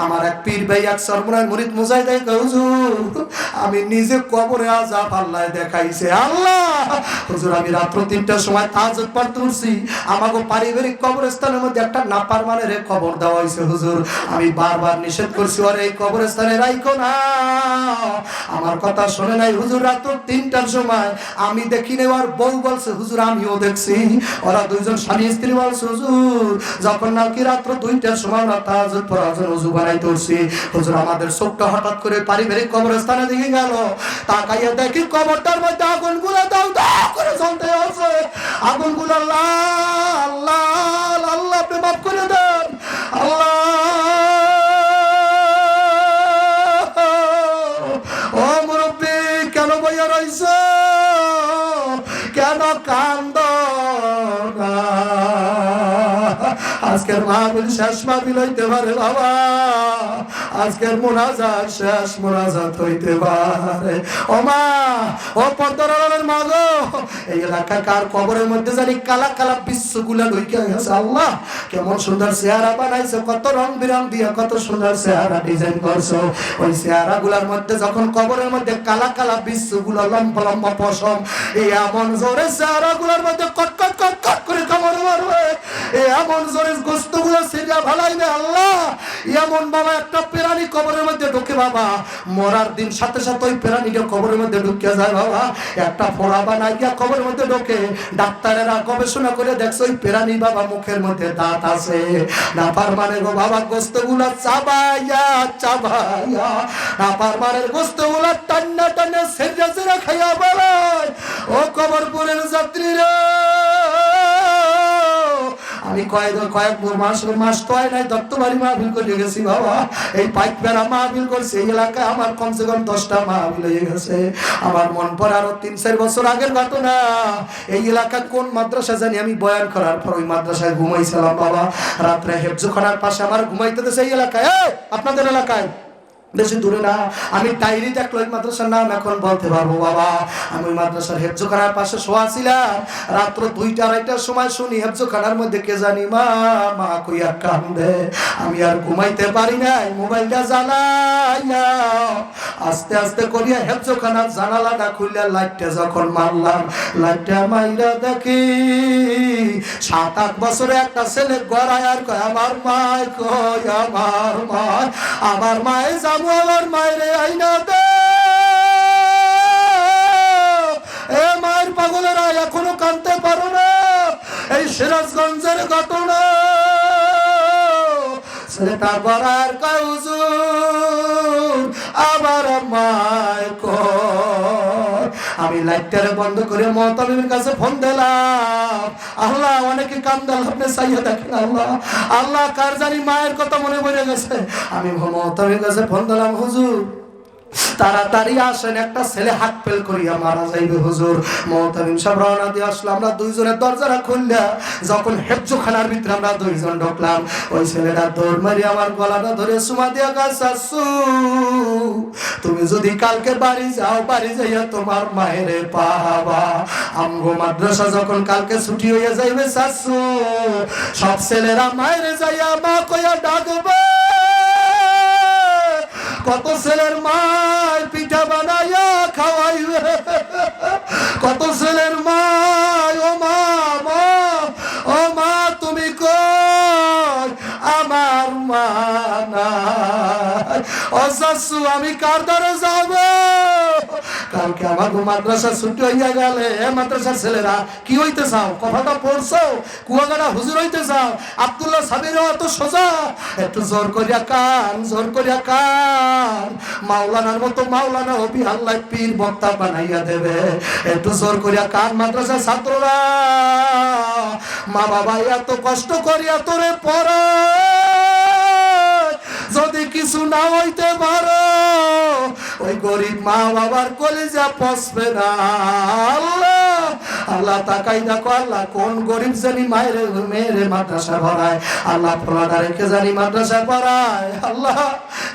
আমার এক পীর ভাই, এক সরমুনায় মুরিদ মুজাহিদ, হুজুর আমি নিজে কবরে আযাব আল্লাহ দেখাইছে। আল্লাহ হুজুর, আমি রাত্র 3টার সময় তাহাজ্জুদ পড়তে উঠছি, আমাকে পারিবারিক কবরস্থানের মধ্যে একটা নাফরমানের কবর দেওয়া হয়েছে। হুজুর আমি বারবার নিষেধ করছি, ওরে এই কবরস্থানে রাইখো না, আমার কথা শুনে নাই। হুজুর রাত্র 3টার সময় আমি দেখি না, ওর বউ বলছে, হুজুর আমিও দেখছি, ওরা দুইজন স্বামী স্ত্রী বলছে, হুজুর যখন নাকি রাত্র 2টার সময় আমরা তাহাজ্জুদ পড়ার জন্য ওযু বানাইতে উঠছি, হুজুর আমাদের চোখটা হঠাৎ করে পারিবারিক কবরস্থানে দিকে গেল। তাকাইয়া দেখি কবরটার মধ্যে আগুনগুলো দাও দাও করে জ্বলতে আছে। আগুনগুলো লাল লাল, আল্লাহ আপনি মাফ করে দেন আল্লাহ। ও মুরব্বি, কেন বইয়া রইছ, কেন কান্দ? আজকের মাহফিল শেষ মাহফিল হইতে পারে বাবা, আজকের মুনাজাত শেষ মুনাজাত হইতে পারে। ও মা, ও পর্দার আড়ালের মা গো, এই এলাকার কার কবরের মধ্যে জানি কালা কালা বিশ্বগুলা ঢুকে গেছে। আল্লাহ কেমন সুন্দর চেহারা বানাইছো, কত রং বিরং দিয়া কত সুন্দর চেহারা ডিজাইন করছো। ওই চেহারা গুলার মধ্যে যখন কবরের মধ্যে কালা কালা বিশ্বগুলো লম্বা লম্বা পশম, এই এমন জোরে চেহারা গুলার মধ্যে কটকট কটকট করে কামড় মারবে, এমন জোরে গোস্ত গুলো সিরিয়া ভালাইবে। আল্লাহ এমন বাবা একটা প্রাণী কবরের মধ্যে ঢুকে বাবা, মরার দিন সাথে সাথে ওই প্রাণীটা কবরের মধ্যে ঢুকে যায় বাবা। একটা ফোড়া বানাই গিয়া কবরের মধ্যে ঢোকে, ডাক্তারেরা গবেষণা করে দেখছে ওই প্রাণী বাবা মুখের মধ্যে দাঁত আছে। নাফরমানের গো বাবা গোস্ত গুলো চাবাইয়া চাবাইয়া, নাফরমানের গোস্ত গুলো টান্না টান্না সিরিয়া সিরিয়া খাইয়া বলায়। ও কবরপুরের যাত্রীরা, আমি কয়েক মাস তো হয় নাই দত্তবাড়ি মাহফিল করে গেছি বাবা, এই পাইকবেড়া মাহফিল করছি, এই এলাকায় আমার কমসে কম 10টা মাহফিল হয়ে গেছে। আমার মন পড়ে আরো 3-4 বছর আগের ঘটনা। এই এলাকা কোন মাদ্রাসা জানি, আমি বয়ান করার পর ওই মাদ্রাসায় ঘুমাইছিলাম বাবা, রাত্রে হেফজখানার পাশে আমার ঘুমাইতে দিয়েছে। এই এলাকায়, আপনাদের এলাকায় বেশি দূরে না, আমি ডায়েরি দেখলো ওই মাদ্রাসার নাম এখন বলতে পারবো বাবা। আমি ওই মাদ্রাসার হেফজখানার পাশে শোয়া ছিলাম, রাত্র 2টা-2:30টার সময় শুনি হেফজখানার মধ্যে কে জানি মা মা কইয়া কান্দে। আমি আর ঘুমাইতে পারি নাই, মোবাইলটা জ্বালাইয়া আস্তে আস্তে করিয়া হেফজখানার জানালাটা খুললে লাইটটা যখন মারলাম, লাইটটা মাইরা দেখি 7-8 বছরে একটা ছেলে গড়ায় আর কয় আমার মায়, কই আমার মায়, আমার মায় আমার মায়ের আইনা দে। এ মায়ের পাগলেরা এখনো কাঁদতে পারো না, এই সিরাজগঞ্জের ঘটনা। ছেলেটা গড়ার কয় হুজুর আমার মায় কই। আমি লাইটটারে বন্ধ করে মুহতামিমের কাছে ফোন দিলাম। আল্লাহ অনেকে কান্দাল, আপনি চাইয়া দেখেন আল্লাহ, আল্লাহ কার জানি মায়ের কথা মনে পড়ে গেছে। আমি মুহতামিমের কাছে ফোন দিলাম, হুজুর তাড়াতাড়ি আসেন, একটা ছেলে হাত ফেল করিয়া মারা যাইবে হুজুর। মুহতামিম সাহেব রওনা দিয়ে আসলো, আমরা দুইজনের দরজাটা খুললা যখন হেফজখানার ভিতরে আমরা দুইজন ঢুকলাম, ওই ছেলেটা দৌড় মারি আমার গলাটা ধরে সুমা দিয়া গা, শাশু তুমি যদি কালকে বাড়ি যাও, বাড়ি যাইয়া তোমার মায়ের পাবা। আমগো মাদ্রাসা যখন কালকে ছুটি হইয়া যাইবে শাশু, সব ছেলেরা মায়ের যাইয়া মা কইয়া ডাকবে। কত ছেলের মায় পিঠা বানাইয়া খাওয়াইবে, কত ছেলের মায় ও মা, ও মা তুমি কই। ও চাচু আমি কার দ্বারে যাব? কালকে আমার মাদ্রাসা ছুটি হইয়া গেলে মাদ্রাসার ছেলেরা কি হইতে চাও? কথাটা পড়ছো? কুয়াগাড়া হুজুর হইতে চাও? আব্দুল্লাহ সাবিরও এত সোজা? একটু জোর করিয়া কান, জোর করিয়া কান। মাওলানার মতো মাওলানা হবি, আল্লাহ পীর বক্তা বানাইয়া দেবে। একটু জোর করিয়া কান মাদ্রাসার ছাত্ররা। মা বাবা এত কষ্ট করিয়া তোরে পড়ে, যদি কিছু না হইতে পারো ওই গরিব মা বাবার কলিজা পচবে না। আল্লাহ আল্লাহ তাকাই দেখো, আল্লাহ কোন গরিব জানি মায়ের মেয়েরে মাদ্রাসা পড়ায়, আল্লাহ পোলাটা রেখে জানি মাদ্রাসা পড়ায়। আল্লাহ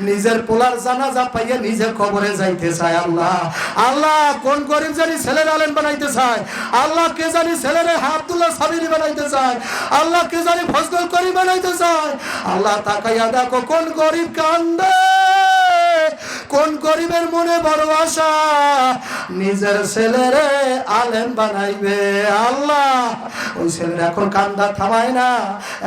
নিজের পোলার জানাজা পাইয়ে নিজের কবরে যাইতে চায়। আল্লাহ আল্লাহ কোন গরিব জানি ছেলের আলেম বানাইতে চায়, আল্লাহ কে জানি ছেলেরে আব্দুল্লাহ সাবিরি বানাইতে চায়, আল্লাহ কে জানি ফজল করি বানাইতে চায়। আল্লাহ তাকাইয়া দেখো কোন গরিব কান্দে, কোন গরিবের মনে বড় আশা নিজের ছেলেরে আলেম বানাইবে। আল্লাহ ওই ছেলের এখন কান্দা থামায় না।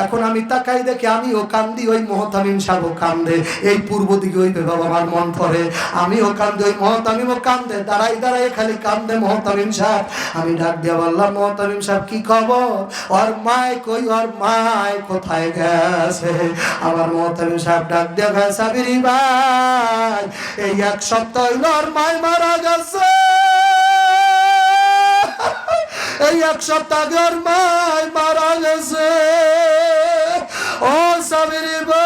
এখন আমি তাকাই দেখি, আমিও কান্দি, ওই মোহতামিম সাহেব কান্দে, এই পূর্ব দিকে হইবে বাবা আমার মন পড়ে। আমিও কান্দি, ওই মোহতামিমও কান্দে, দাঁড়াই দাঁড়াই খালি কান্দে মোহতামিম সাহেব। আমি ডাক দিয়া বললাম, মোহতামিম সাহেব কি খবর? ওর মায় কই, ওর মায় কোথায় গেছে? আমার মোহতামিম সাহেব ডাক দিয়া ভাই সাবিরি ভাই, এই এক সপ্তাহ হইল ওর মায় মারা গেছে। এই এক সপ্তাহ আগে ওর মায় মারা গেছে। ও সাবিরি ভাই,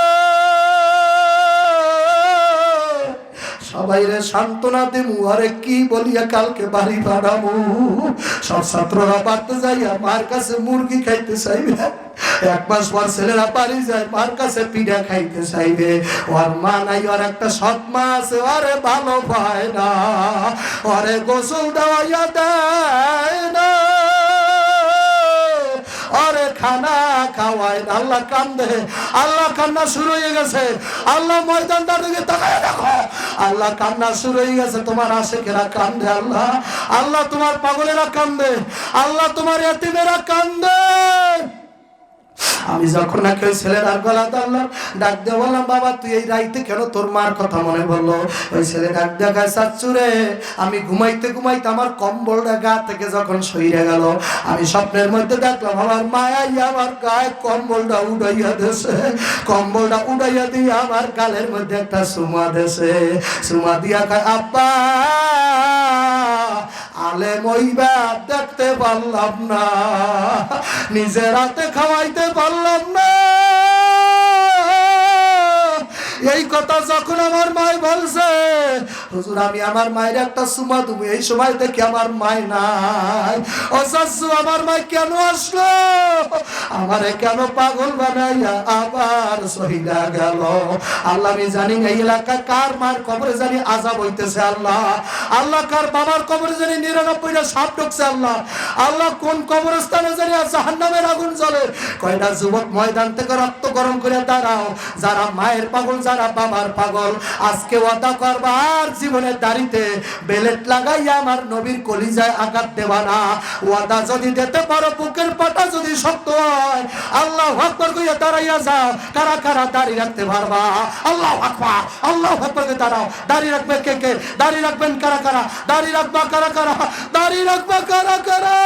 সবাই রে সান্ত্বনা দিমু, আরে কি বলিয়া কালকে বাড়ি বাড়াবো। সব ছাত্ররা বাড়তে যাইয়া মার কাছে মুরগি খাইতে চাইবে, এক মাস পর ছেলেরা বাড়ি যায় মার কাছে পিঠা খাইতে চাইবে। ওর মা নাই, ওর একটা সৎ মা আছে, ওরে ভালো পায় না, ওরে গোসল দেওয়াইয়া দেয় না, আরে খানা খাওয়ায় না। আল্লাহ কান্দে, আল্লাহ কান্না শুরু হয়ে গেছে। আল্লাহ ময়দানটার দিকে তাকায় দেখো, আল্লাহ কান্না শুরু হয়ে গেছে। তোমার আশিকেরা কান্দে, আল্লাহ আল্লাহ তোমার পাগলেরা কান্দে, আল্লাহ তোমার এতিমেরা কান্দে। আমি যখন নাকি ওই ছেলেটার গলা ধরলাম, ডাক দিয়ে বললাম, বাবা তুই এই রাইতে কেন তোর মার কথা মনে বললো? ওই ছেলে ডাক দেখায়, চাচ্চুরে আমি ঘুমাইতে ঘুমাইতে আমার কম্বলটা গা থেকে যখন সইরে গেল, আমি স্বপ্নের মধ্যে দেখলাম আমার মায়াই আমার গায়ে কম্বলটা উড়াইয়া দেছে, কম্বলটা উড়াইয়া দিয়ে আমার গালের মধ্যে একটা চুমা দেছে। চুমা দিয়া কয়, আব্বা আলেম হইবা দেখতে পারলাম না, নিজের হাতে খাওয়াইতে পারলাম না। এই কথা যখন আমার মাই বলছে, হুজুর আমি আমার মায়ের একটা সুমা দেবো, এই সময় দেখি আমার মায় নাই। ও চাচু আমার মাই কেন আসলো? আমারে কেন পাগল বানাইয়া আবার সহিলা গেল? আল্লাহ আমি জানি এই এলাকায় কার মার কবরে জানি আযাব হইতেছে। আল্লাহ আল্লাহ কার বাবার কবরে জানি 99টা সাপ ঢুকছে। আল্লাহ আল্লাহ কোন কবরস্থানে জানি জাহান্নামের আগুন জ্বলে। কয়টা যুবক ময়দান থেকে রক্ত গরম করে দাঁড়াও, যারা মায়ের পাগল, যারা বাবার পাগল, আজকে ওয়াদা করবা আর জীবনের দাড়িতে বেলেট লাগাইয়া আমার নবীর কলিজায় আঘাত দেবা না। ওয়াদা যদি দিতে পারো, বুকের পাটা যদি শক্ত হয়, আল্লাহু আকবার কইয়া দাঁড়াইয়া যাও। কারা কারা দাড়ি রাখতে পারবা? আল্লাহু আকবার, আল্লাহু আকবার কে দাঁড়াও। দাড়ি রাখবে কে কে? দাড়ি রাখবেন কারা কারা? দাড়ি রাখবা কারা কারা? দাড়ি রাখবা কারা কারা?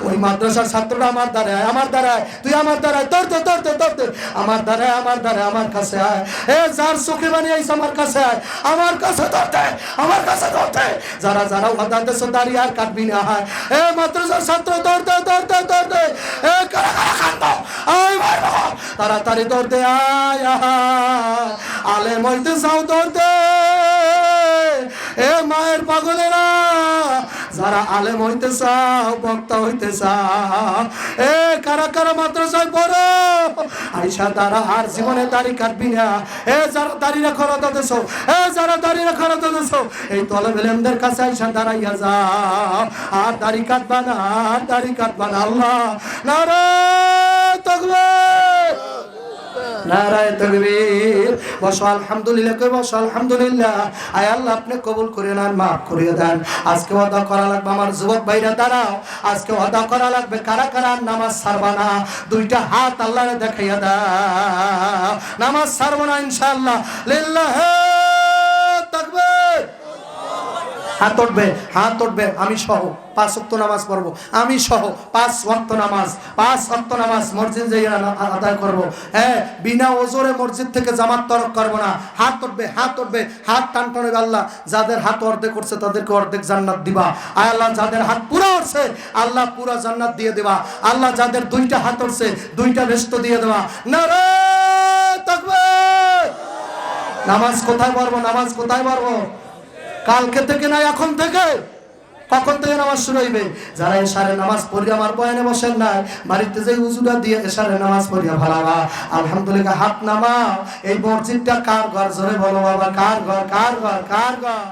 ওই মাদ্রাসার ছাত্ররা আমার দ্বারায়, আমার দ্বারায়, তুই আমার দ্বারায়, ধরতে ধরতে ধরতে আমার দ্বারায়, আমার দ্বারায়, আমার কাছে আয়। এ যার চোখে বানিয়ে আমার কাছে আয়, আমার কাছে ধরতে, আমার কাছে ধরতে। যারা যারা ওয়াদা দেশে দাঁড়িয়ে আর কাটবি না হয়, এ মাদ্রাসার ছাত্র ধরতে ধরতে ধরতে, এ কারা কারা কান্দ, আয় ভাই বাবা তাড়াতাড়ি ধরতে আয়। আলেম হইতে চাও ধরতে, এ মায়ের পাগলেরা যারা আলেম হইতে চাও, বক্তা হইতে চাও, এ কারা কারা মাদ্রাসায় পড়ো, আইসা তারা আর জীবনে দাড়ি কাটবি না। এ যারা দাড়ি রাখার কথা দেছো, এ যারা দাড়ি রাখার কথা দেছো, এই তলব ইলমদের কাছে আইসা দাঁড়াইয়া যাও, আর দাড়ি কাটবা না, আর দাড়ি কাটবা না। আল্লাহ নারে তাকবীর। নারায়ে তাকবীর। বসো আলহামদুলিল্লাহ, কই বসো আলহামদুলিল্লাহ। আয় আল্লাহ আপনি কবুল করে নেন, মাফ করে দেন। আজকে ওয়াদা করা লাগবে আমার যুবক ভাইরা, দাঁড়াও। আজকে ওয়াদা করা লাগবে, কারা কারা নামাজ ছাড়বা না দুইটা হাত আল্লাহরে দেখাইয়া দাও। নামাজ ছাড়বো না ইনশাআল্লাহ। লিল্লাহি তাকবীর। হাত উঠবে, হাত উঠবে। আমি সহ 5 ওয়াক্ত নামাজ পড়বো, আমি সহ 5 ওয়াক্ত নামাজ, 5 ওয়াক্ত নামাজ মসজিদ যাইয়া আদায় করবো। হ্যাঁ, বিনা ওজরে মসজিদ থেকে জামাত তরক করবো না। হাত উঠবে, হাত উঠবে, হাত টান টানবে। আল্লাহ যাদের হাত অর্ধেক করছে তাদেরকে অর্ধেক জান্নাত দিবা। আয় আল্লাহ যাদের হাত পুরো উঠছে আল্লাহ পুরো জান্নাত দিয়ে দিবা। আল্লাহ যাদের দুইটা হাত উঠছে দুইটা বেহেশত দিয়ে দেবা। নারায়ে তাকবীর। নামাজ কোথায় পড়বো, নামাজ কোথায় পড়বো? কালকে থেকে না, এখন থেকে। কখন থেকে নামাজ শুরু হইবে? যারা এশারের নামাজ পড়িয়া আমার বয়ানে বসেন না, বাড়িতে যে উজুটা দিয়ে এশারের নামাজ পড়িয়া ভালাবা। আলহামদুলিল্লাহ, হাত নামাও। এই মসজিদটা কার ঘর? জোরে বলো বাবা, কার ঘর? কার ঘর? কার ঘর?